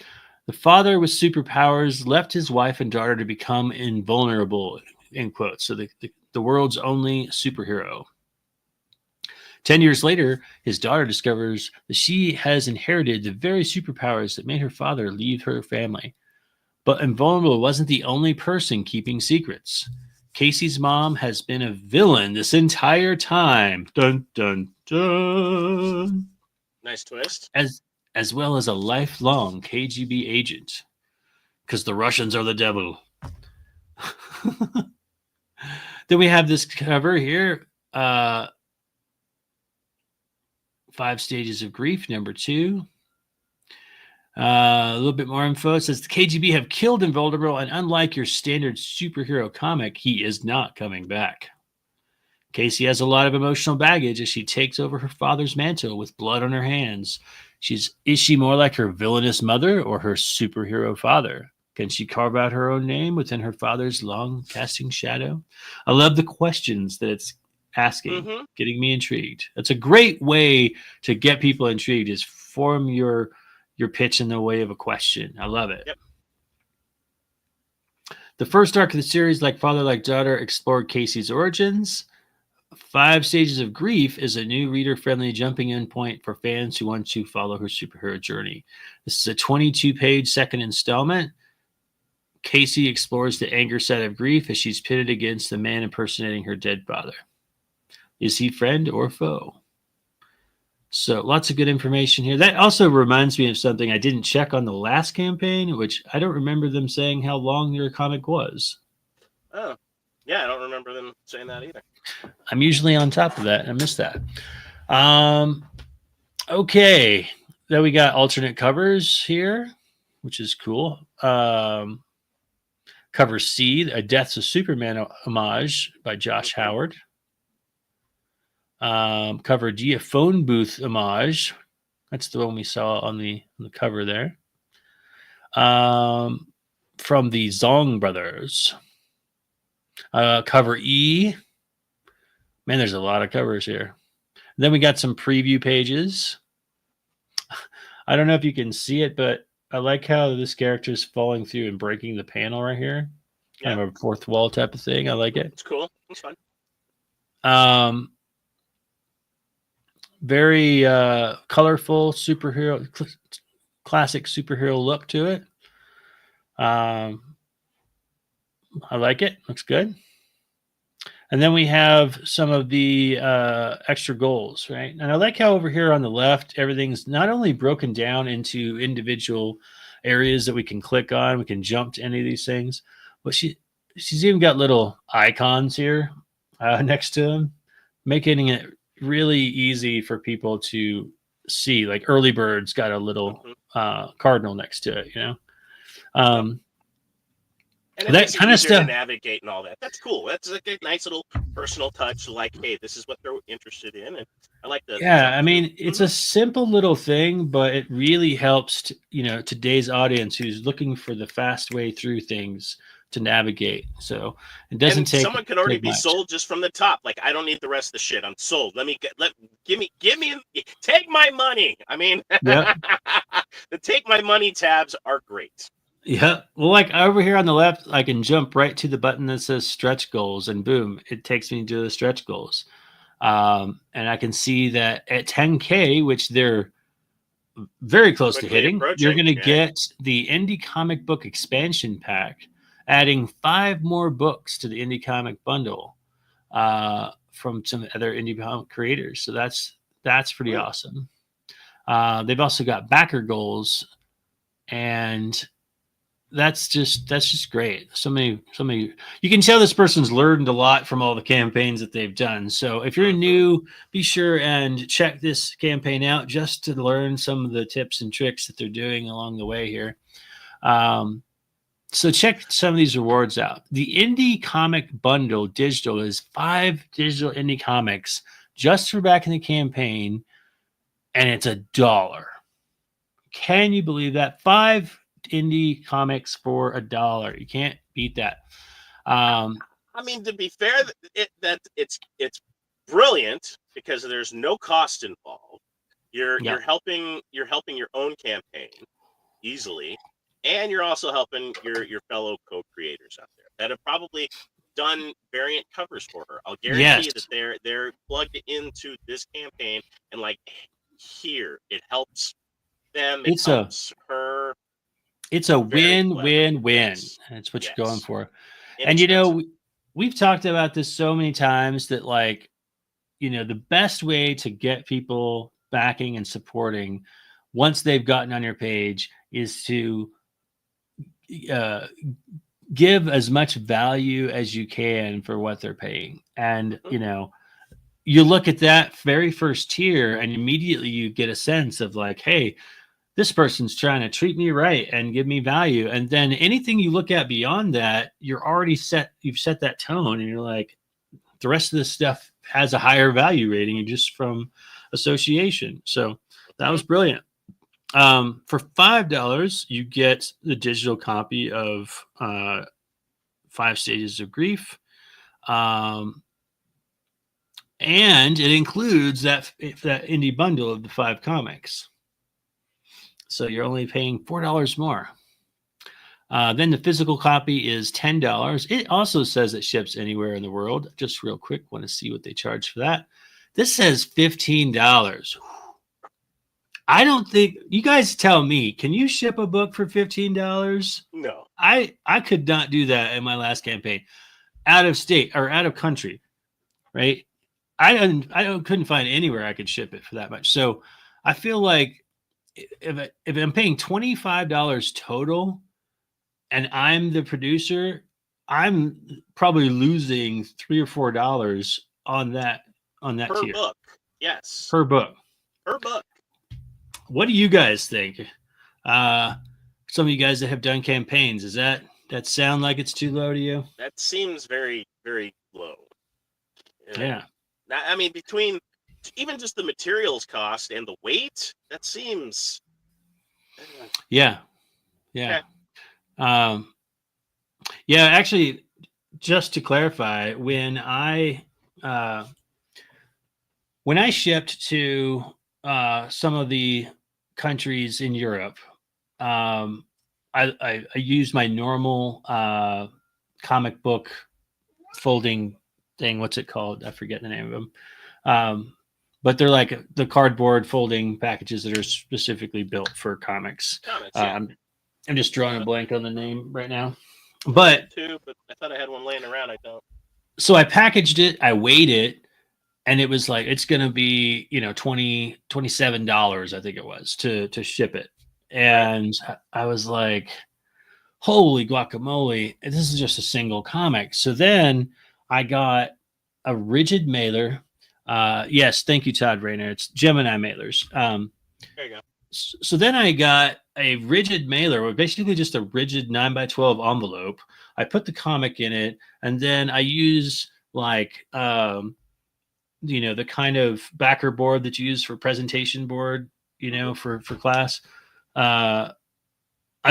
The father with superpowers left his wife and daughter to become invulnerable, end quote. So the world's only superhero. 10 years later, his daughter discovers that she has inherited the very superpowers that made her father leave her family. But invulnerable wasn't the only person keeping secrets. Casey's mom has been a villain this entire time. Dun, dun, dun. Nice twist. As well as a lifelong KGB agent. Because the Russians are the devil. Then we have this cover here. 5 stages of grief, number 2. A little bit more info. It says the KGB have killed Invulnerable, and unlike your standard superhero comic, he is not coming back. Casey has a lot of emotional baggage as she takes over her father's mantle with blood on her hands. Is she more like her villainous mother or her superhero father? Can she carve out her own name within her father's long casting shadow? I love the questions that it's asking, getting me intrigued. That's a great way to get people intrigued, is form your pitch in the way of a question. I love it. Yep. The first arc of the series, Like Father, Like Daughter, explored Casey's origins. 5 Stages of Grief is a new reader-friendly jumping in point for fans who want to follow her superhero journey. This is a 22-page second installment. Casey explores the anger side of grief as she's pitted against the man impersonating her dead father. Is he friend or foe? So lots of good information here. That also reminds me of something I didn't check on the last campaign, which I don't remember them saying how long their comic was. Oh, yeah, I don't remember them saying that either. I'm usually on top of that. I missed that. Okay. Then we got alternate covers here, which is cool. Cover C, A Death's a Superman homage by Josh Howard. Cover D, a phone booth homage. That's the one we saw on the cover there. From the Zong brothers. Cover E. Man, there's a lot of covers here. Then we got some preview pages. I don't know if you can see it, but I like how this character is falling through and breaking the panel right here. Kind of a fourth wall type of thing. I like it. It's cool. It's fun. Very colorful superhero, classic superhero look to it. I like it. Looks good. And then we have some of the extra goals, right? And I like how over here on the left, everything's not only broken down into individual areas that we can click on, we can jump to any of these things, but she's even got little icons here next to them, making it really easy for people to see. Like Early Bird's got a little cardinal next to it, you know? And that kind of stuff to navigate and all that. That's cool. That's like a nice little personal touch. Like, hey, this is what they're interested in, and I like that. Yeah, I mean, it's a simple little thing, but it really helps, today's audience who's looking for the fast way through things to navigate. So it doesn't take. Someone could already be sold just from the top. Like, I don't need the rest of the shit. I'm sold. Give me, take my money. I mean, the take my money tabs are great. Yeah. Well, like over here on the left, I can jump right to the button that says stretch goals, and boom, it takes me to the stretch goals. And I can see that at 10K, which they're very close to hitting, you're going to get the Indie Comic Book expansion pack, adding 5 more books to the Indie Comic bundle from some other indie comic creators. So that's pretty awesome. They've also got backer goals, and that's just great. So many you can tell this person's learned a lot from all the campaigns that they've done. So if you're new, be sure and check this campaign out just to learn some of the tips and tricks that they're doing along the way here. So check some of these rewards out. The Indie Comic Bundle digital is 5 digital indie comics just for backing the campaign, and it's $1. Can you believe that? 5 indie comics for $1. You can't beat that. I mean, to be fair, it's brilliant because there's no cost involved. You're helping your own campaign easily, and you're also helping your fellow co-creators out there that have probably done variant covers for her. I'll guarantee you that they're plugged into this campaign and like, here it helps them. It helps her. It's a win-win-win. That's what you're going for. And you know, we've talked about this so many times that, like, you know, the best way to get people backing and supporting once they've gotten on your page is to give as much value as you can for what they're paying. And, you know, you look at that very first tier and immediately you get a sense of like, hey, this person's trying to treat me right and give me value. And then anything you look at beyond that, you're already you've set that tone and you're like, the rest of this stuff has a higher value rating just from association. So that was brilliant. For $5, you get the digital copy of 5 Stages of Grief. And it includes that indie bundle of the 5 comics. So you're only paying $4 more. Then the physical copy is $10. It also says it ships anywhere in the world. Just real quick, want to see what they charge for that. This says $15. I don't think, you guys tell me, can you ship a book for $15? No. I could not do that in my last campaign. Out of state or out of country, right? I couldn't find anywhere I could ship it for that much. So I feel like if I'm paying $25 total and I'm the producer, I'm probably losing $3 or $4 on that per tier. book. Yes. Per book. What do you guys think? Some of you guys that have done campaigns, does that sound like it's too low to you? That seems very, very low. Yeah. I mean, between even just the materials cost and the weight, that seems. Yeah. Okay. Yeah. Actually, just to clarify, when I shipped to some of the countries in Europe, I used my normal comic book folding thing. What's it called? I forget the name of them. But they're like the cardboard folding packages that are specifically built for comics. Yeah. I'm just drawing a blank on the name right now. But I thought I had one laying around. I don't. So I packaged it, I weighed it, and it was like, it's going to be, $27, I think it was, to ship it. And I was like, holy guacamole, this is just a single comic. So then I got a rigid mailer. Yes, thank you, Todd Rayner. It's Gemini mailers. There you go. So then I got a rigid mailer, or basically just a rigid 9x12 envelope. I put the comic in it, and then I use like the kind of backer board that you use for presentation board, for class. I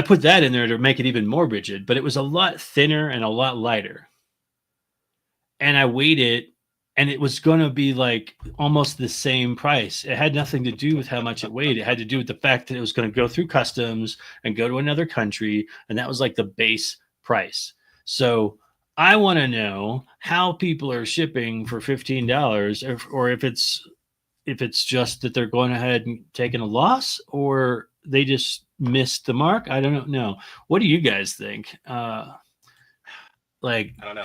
put that in there to make it even more rigid, but it was a lot thinner and a lot lighter. And I weighed it, and it was going to be like almost the same price. It had nothing to do with how much it weighed. It had to do with the fact that it was going to go through customs and go to another country. And that was like the base price. So I want to know how people are shipping for $15, or if it's just that they're going ahead and taking a loss, or they just missed the mark. I don't know. What do you guys think? Because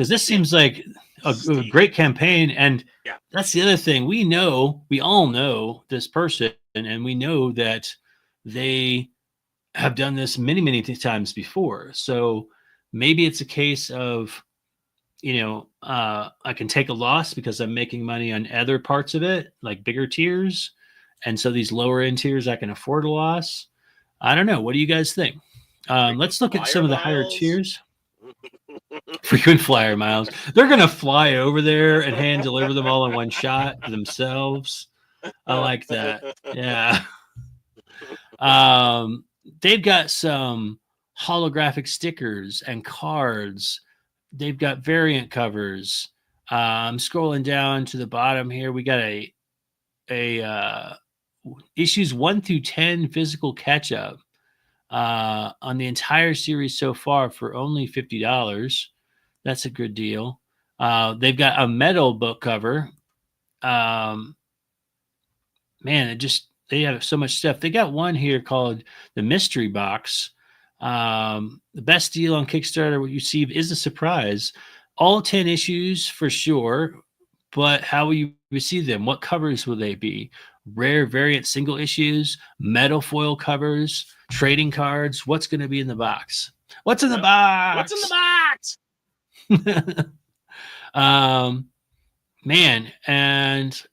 this seems like a great campaign, and that's the other thing. We all know this person, and we know that they have done this many, many times before. So maybe it's a case of, I can take a loss because I'm making money on other parts of it, like bigger tiers. And so these lower end tiers, I can afford a loss. I don't know. What do you guys think? Let's look at some of the higher tiers. Frequent flyer miles. They're going to fly over there and hand deliver them all in one shot themselves. I like that. Yeah. They've got some holographic stickers and cards. They've got variant covers. I'm scrolling down to the bottom here. We got a issues 1 through 10 physical catch up on the entire series so far for only $50. That's a good deal. They've got a metal book cover. Man, they have so much stuff. They got one here called the Mystery Box. The best deal on Kickstarter what you receive is a surprise. All 10 issues for sure, but how will you receive them? What covers will they be? Rare variant single issues, metal foil covers, trading cards. What's going to be in the box? What's in the box? What's in the box? Man, and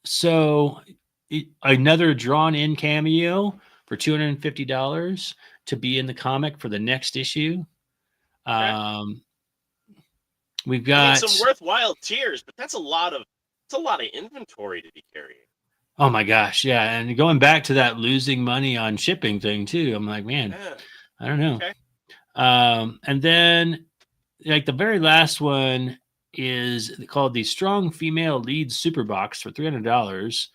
so another drawn in cameo for $250 to be in the comic for the next issue. We've got some worthwhile tiers, but that's a lot of inventory to be carrying. Oh my gosh, yeah, and going back to that losing money on shipping thing too, I'm like, man, I don't know. Okay. And then like the very last one is called the Strong Female Lead Super Box for $300.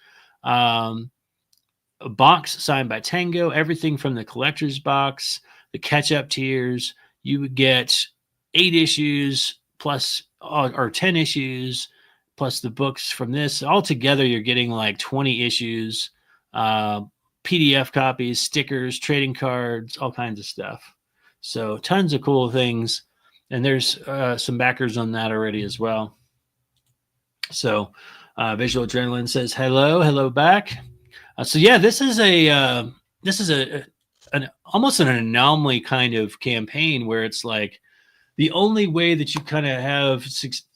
A box signed by Tango, everything from the collector's box, the catch-up tiers. You would get 8 issues plus or 10 issues plus the books from this. Altogether, you're getting like 20 issues, PDF copies, stickers, trading cards, all kinds of stuff. So tons of cool things. And there's some backers on that already as well. So Visual Adrenaline says, hello back. So yeah, this is an almost an anomaly kind of campaign where it's like the only way that you kind of have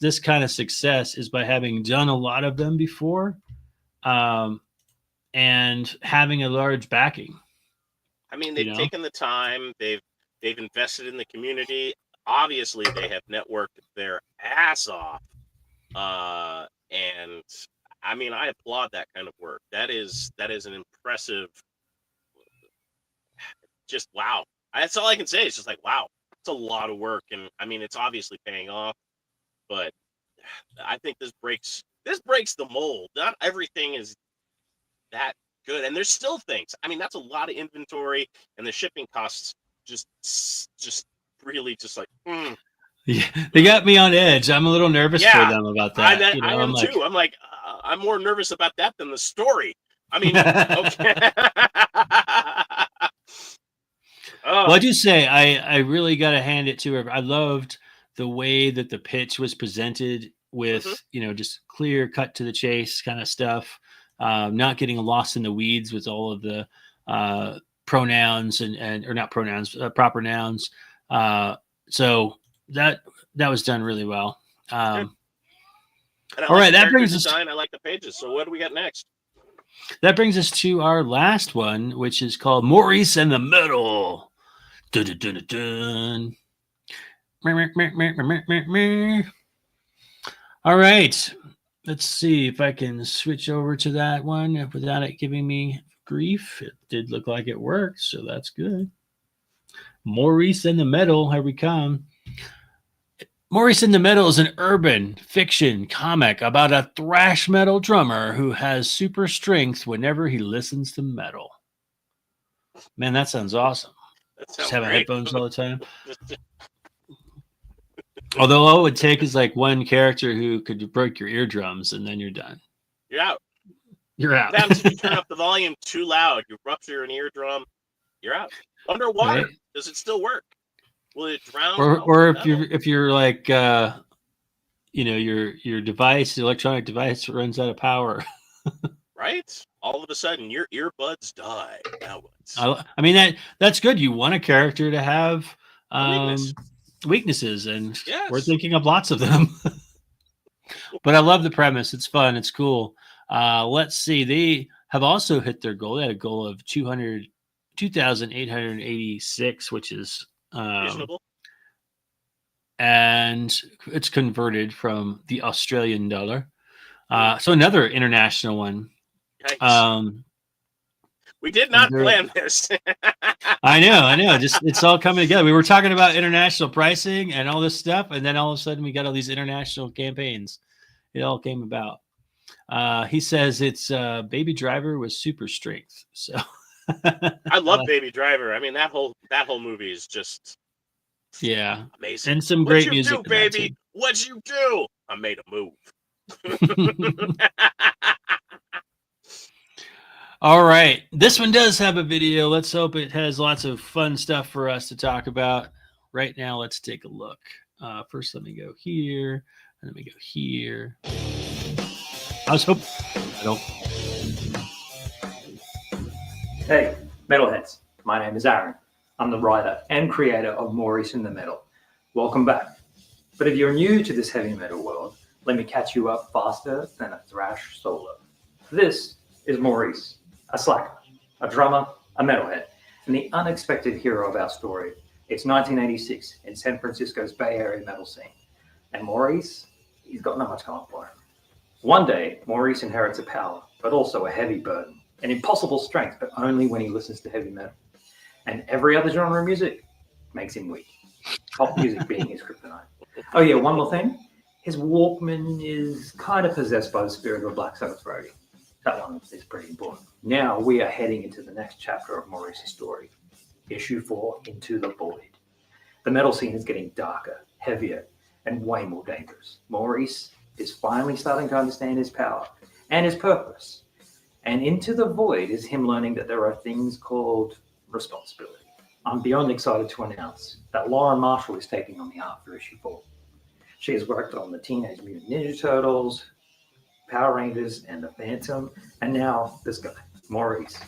this kind of success is by having done a lot of them before, and having a large backing. I mean, they've taken the time. They've invested in the community. Obviously, they have networked their ass off. And I mean, I applaud that kind of work. That is an impressive. Just wow. That's all I can say. It's just like wow. It's a lot of work, and I mean, it's obviously paying off. But I think this breaks the mold. Not everything is that good, and there's still things. I mean, that's a lot of inventory, and the shipping costs just really just like. Yeah, they got me on edge. I'm a little nervous for them about that. I am too. I'm like, I'm more nervous about that than the story. I mean, okay. Well, I do say I really got to hand it to her. I loved the way that the pitch was presented with, just clear cut to the chase kind of stuff, not getting lost in the weeds with all of the pronouns or not pronouns, proper nouns. So that was done really well. All right, that brings us. I like the pages. So what do we got next? That brings us to our last one, which is called Maurice and the Metal. Dun, dun, dun, dun, dun. All right. Let's see if I can switch over to that one without it giving me grief. It did look like it worked, so that's good. Maurice and the Metal, here we come. Maurice and the Metal is an urban fiction comic about a thrash metal drummer who has super strength whenever he listens to metal. Man, that sounds awesome. Just having headphones all the time. Although all it would take is like one character who could break your eardrums, and then you're done. You're out. You're out. What happens if you turn up the volume too loud? You rupture an eardrum. You're out. Underwater, right? Does it still work? Will it drown? Or if you're like your device, the electronic device runs out of power. Right? all of a sudden your earbuds die. Now what? I mean that's good. You want a character to have A weakness. weaknesses, and we're Yes. thinking of lots of them. But I love the premise. It's fun. It's cool. Let's see. They have also hit their goal. They had a goal of 2,886, which is Reasonable. and it's converted from the Australian dollar. So another international one. Yikes. We did not plan this. I know. Just it's all coming together. We were talking about international pricing and all this stuff, and then all of a sudden we got all these international campaigns. It all came about. He says it's Baby Driver with super strength. So I love Baby Driver. I mean that whole movie is just amazing. And some great music. What'd you do, baby? What'd you do? I made a move. All right. This one does have a video. Let's hope it has lots of fun stuff for us to talk about. Right now, let's take a look. First, let me go here. And let me go here. I was hoping. I don't. Hey, Metalheads. My name is Aaron. I'm the writer and creator of Maurice in the Metal. Welcome back. But if you're new to this heavy metal world, let me catch you up faster than a thrash solo. This is Maurice, a slacker, a drummer, a metalhead, and the unexpected hero of our story. It's 1986 in San Francisco's Bay Area metal scene. And Maurice, he's got not much going for him. One day, Maurice inherits a power, but also a heavy burden, an impossible strength, but only when he listens to heavy metal. And every other genre of music makes him weak. Pop music being his kryptonite. Oh yeah, one more thing. His Walkman is kind of possessed by the spirit of a Black Sabbath roadie. That one is pretty important. Now we are heading into the next chapter of Maurice's story. Issue 4, Into the Void. The metal scene is getting darker, heavier, and way more dangerous. Maurice is finally starting to understand his power and his purpose. And Into the Void is him learning that there are things called responsibility. I'm beyond excited to announce that Lauren Marshall is taking on the art for issue 4. She has worked on the Teenage Mutant Ninja Turtles, Power Rangers, and the Phantom, and now this guy, Maurice.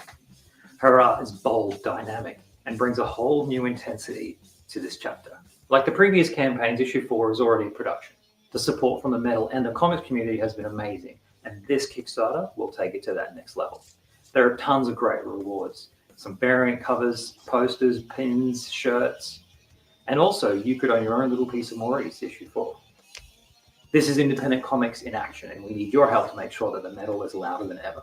Her art is bold, dynamic, and brings a whole new intensity to this chapter. Like the previous campaigns, issue 4 is already in production. The support from the metal and the comics community has been amazing, and this Kickstarter will take it to that next level. There are tons of great rewards, some variant covers, posters, pins, shirts, and also you could own your own little piece of Maurice issue 4. This is independent comics in action, and we need your help to make sure that the metal is louder than ever.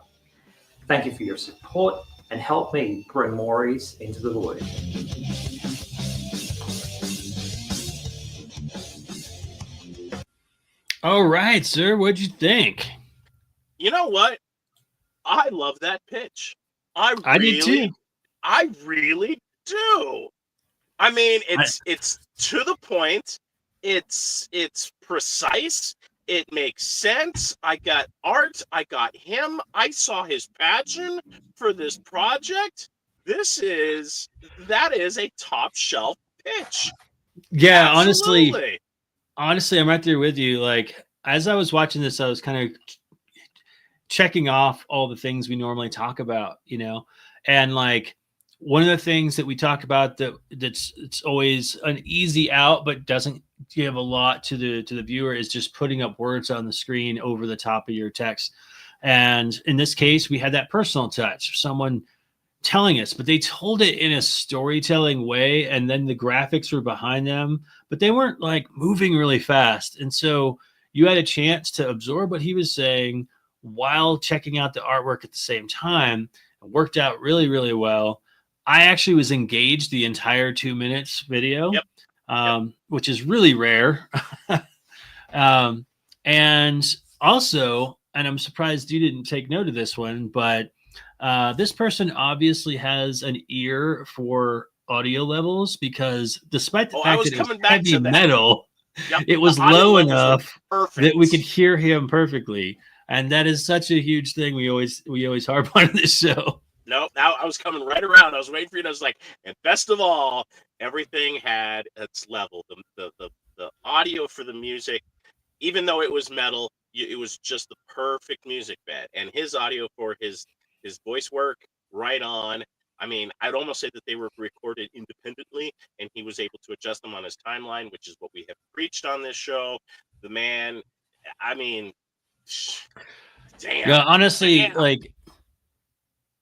Thank you for your support, and help me bring Maurice into the void. All right, sir. What'd you think? You know what? I love that pitch. I did too. I really do. I mean, it's to the point. It's precise. It makes sense. I got art. I got him. I saw his passion for this project. That is a top shelf pitch. Yeah, Absolutely. honestly, I'm right there with you. Like, as I was watching this, I was kind of checking off all the things we normally talk about, and like one of the things that we talk about that's it's always an easy out, but doesn't give a lot to the viewer is just putting up words on the screen over the top of your text. And in this case, we had that personal touch, someone telling us, but they told it in a storytelling way, and then the graphics were behind them, but they weren't like moving really fast. And so you had a chance to absorb what he was saying while checking out the artwork at the same time. It worked out really, really well. I actually was engaged the entire 2 minutes video, which is really rare. And also, and I'm surprised you didn't take note of this one, but this person obviously has an ear for audio levels, because despite the fact that it was heavy metal, it was low enough that we could hear him perfectly. And that is such a huge thing we always harp on in this show. No, now I was coming right around. I was waiting for you. And I was like, and best of all, everything had its level. The audio for the music, even though it was metal, it was just the perfect music bed. And his audio for his His voice work, right on. I mean, I'd almost say that they were recorded independently, and he was able to adjust them on his timeline, which is what we have preached on this show. The man, I mean, damn. Yeah, honestly, Damn. like,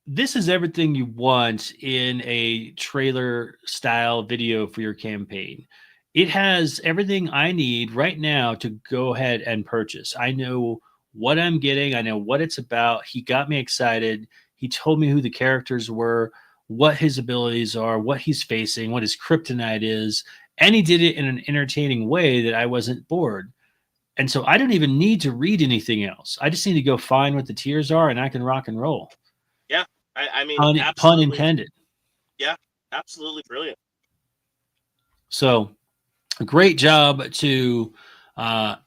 this is everything you want in a trailer style video for your campaign. It has everything I need right now to go ahead and purchase. I know what I'm getting. I know what it's about. He got me excited. He told me who the characters were, what his abilities are, what he's facing, what his kryptonite is. And he did it in an entertaining way that I wasn't bored. And so I don't even need to read anything else. I just need to go find what the tiers are and I can rock and roll. Yeah. I mean, Pun intended. Yeah, absolutely brilliant. So, great job to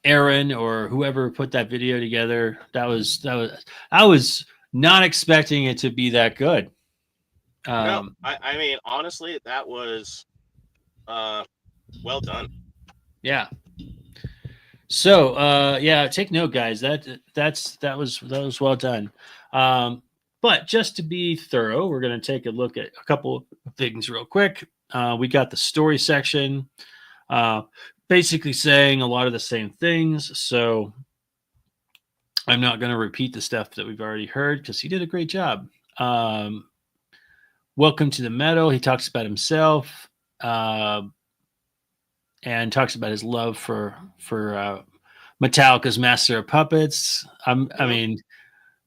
Aaron or whoever put that video together. I was not expecting it to be that good. No, I mean, honestly, that was well done. Yeah. So yeah, take note, guys. That was well done. But just to be thorough, we're going to take a look at a couple of things real quick. We got the story section, basically saying a lot of the same things. So I'm not going to repeat the stuff that we've already heard because he did a great job. Welcome to the metal. He talks about himself and talks about his love for Metallica's Master of Puppets. I mean,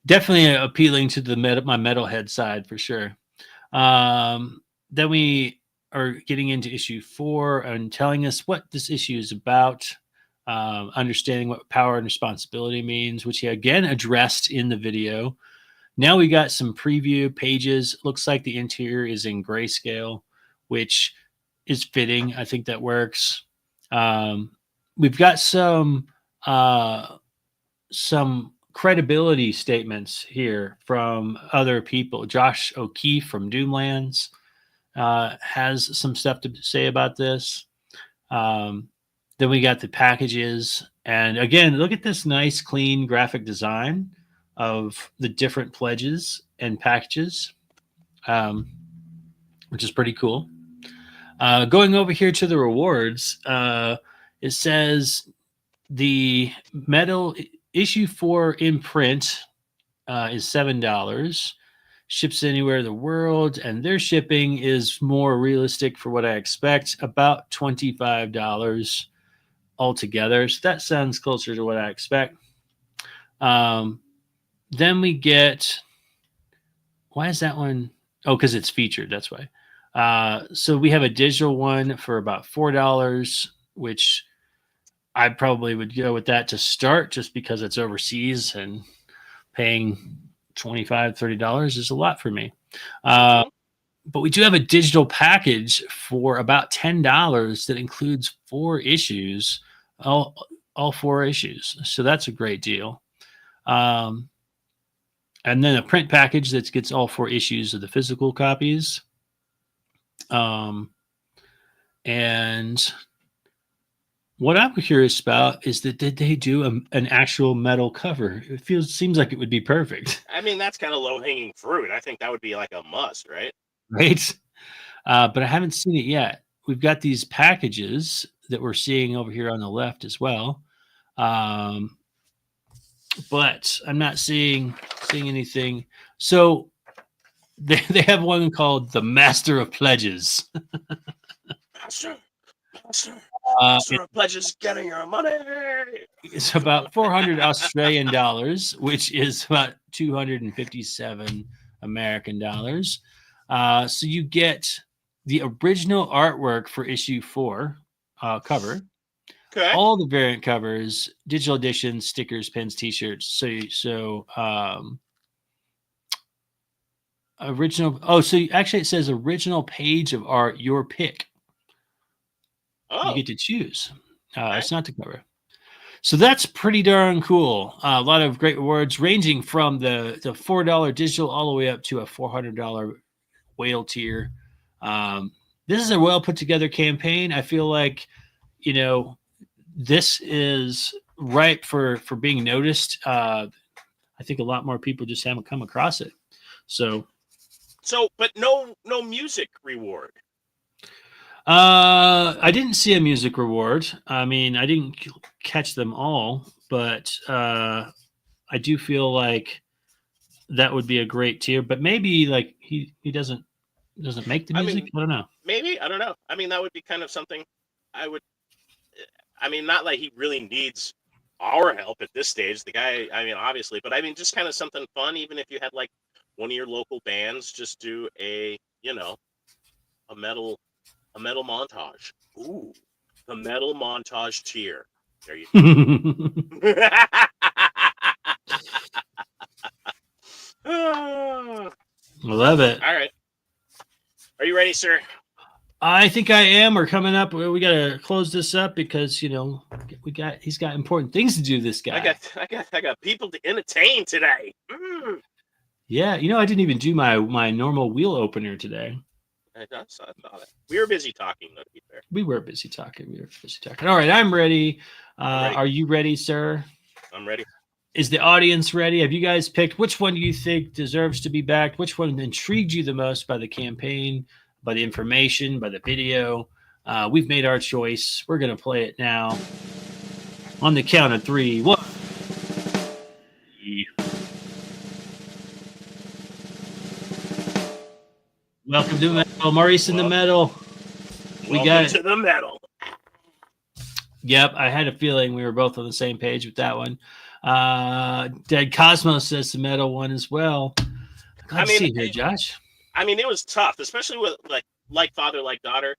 definitely appealing to my metalhead side for sure. Then we are getting into issue 4 and telling us what this issue is about, understanding what power and responsibility means, which he again addressed in the video. Now we got some preview pages. Looks like the interior is in grayscale, which is fitting. I think that works. We've got some credibility statements here from other people. Josh O'Keefe from Doomlands has some stuff to say about this. Then we got the packages. And again, look at this nice, clean graphic design of the different pledges and packages, which is pretty cool. Going over here to the rewards, it says the metal issue 4 in print is $7. Ships anywhere in the world, and their shipping is more realistic for what I expect, about $25 altogether. So that sounds closer to what I expect. Then we get, why is that one? Oh, because it's featured. That's why. So we have a digital one for about $4, which I probably would go with that to start just because it's overseas and paying $25, $30 is a lot for me. But we do have a digital package for about $10 that includes 4 issues, all 4 issues. So that's a great deal. And then a print package that gets all 4 issues of the physical copies. And what I'm curious about is that did they do an actual metal cover? It seems like it would be perfect. I mean, that's kind of low-hanging fruit. I think that would be like a must, right? Right? But I haven't seen it yet. We've got these packages that we're seeing over here on the left as well. But I'm not seeing anything. So they have one called the Master of Pledges. Master of Pledges, getting your money. It's about 400 Australian dollars, which is about 257 American dollars. So you get the original artwork for issue 4 cover. Okay. All the variant covers, digital editions, stickers, pins, t-shirts. So original. Oh, so actually it says original page of art, your pick. Oh. You get to choose. It's not the cover. So that's pretty darn cool. A lot of great rewards ranging from the $4 digital all the way up to a $400 whale tier. This is a well put together campaign. I feel like, this is ripe for being noticed. I think a lot more people just haven't come across it. So, but no music reward. I didn't see a music reward. I mean, I didn't catch them all, but I do feel like that would be a great tier. But maybe like he doesn't make the music. I don't know. Maybe, I don't know. I mean, that would be kind of something I would. I mean, not like he really needs our help at this stage. The guy, I mean, obviously, but I mean, just kind of something fun. Even if you had like one of your local bands, just do a metal montage. Ooh, the metal montage tier. There you go. Love it. All right. Are you ready, sir? I think I am. We're coming up. We got to close this up because he's got important things to do. This guy. I got people to entertain today. Mm. Yeah, I didn't even do my normal wheel opener today. I saw that. We were busy talking, though, to be fair. We were busy talking. All right, I'm ready. Ready. Are you ready, sir? I'm ready. Is the audience ready? Have you guys picked which one do you think deserves to be backed? Which one intrigued you the most by the campaign, by the information, by the video? We've made our choice. We're going to play it now. On the count of 3. 1. Welcome to Metal. Maurice in the Metal. Welcome to the Metal. Yep, I had a feeling we were both on the same page with that one. Dead Cosmos says the Metal one as well. Glad to see you here, Josh. I mean, it was tough, especially with like father, like daughter.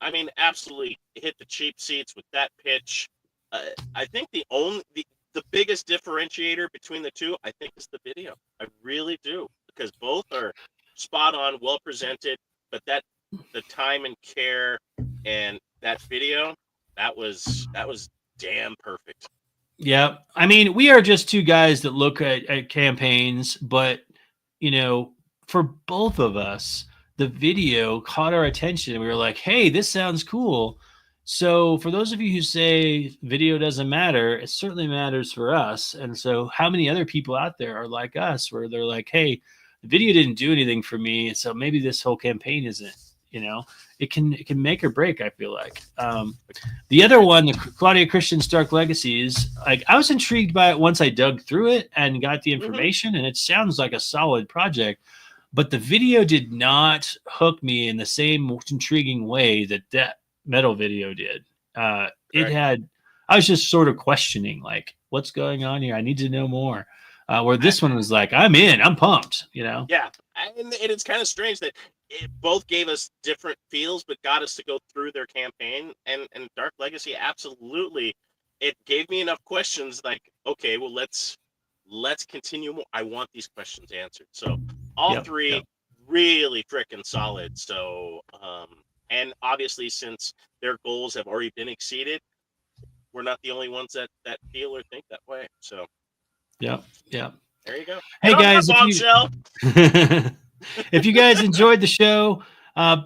I mean, absolutely hit the cheap seats with that pitch. I think the biggest differentiator between the two, I think, is the video. I really do, because both are spot on, well presented, but the time and care and that video, that was damn perfect. Yeah, I mean, we are just two guys that look at campaigns, but for both of us, the video caught our attention, and we were like, "Hey, this sounds cool." So, for those of you who say video doesn't matter, it certainly matters for us. And so, how many other people out there are like us, where they're like, "Hey, the video didn't do anything for me, and so maybe this whole campaign isn't." It can make or break. I feel like the other one, the Claudia Christian's Dark Legacies, like I was intrigued by it once I dug through it and got the information, and it sounds like a solid project. But the video did not hook me in the same intriguing way that Metal video did. I was just sort of questioning, like, what's going on here? I need to know more. Where this one was like, I'm in, I'm pumped, Yeah. And it's kind of strange that it both gave us different feels, but got us to go through their campaign. And Dark Legacy, absolutely, it gave me enough questions. Like, okay, well, let's continue more. I want these questions answered. So all three really freaking solid. So, and obviously, since their goals have already been exceeded, we're not the only ones that feel or think that way. So, yeah. There you go. Hey guys, if you guys enjoyed the show,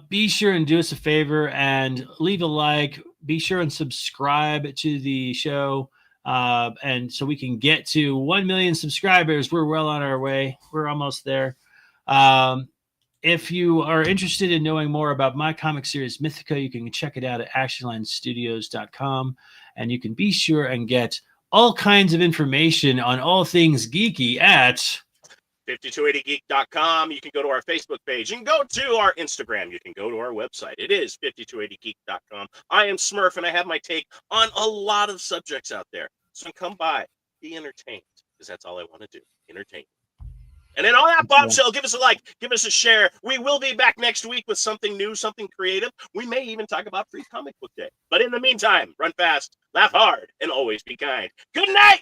be sure and do us a favor and leave a like. Be sure and subscribe to the show, and so we can get to 1 million subscribers. We're well on our way. We're almost there. If you are interested in knowing more about my comic series Mythica, you can check it out at actionlinestudios.com, and you can be sure and get all kinds of information on all things geeky at 5280geek.com. You can go to our Facebook page. You can go to our Instagram. You can go to our website. It is 5280geek.com. I am Smurf, and I have my take on a lot of subjects out there. So come by, be entertained, because that's all I want to do, entertain. And then on that bombshell, give us a like, give us a share. We will be back next week with something new, something creative. We may even talk about Free Comic Book Day. But in the meantime, run fast, laugh hard, and always be kind. Good night!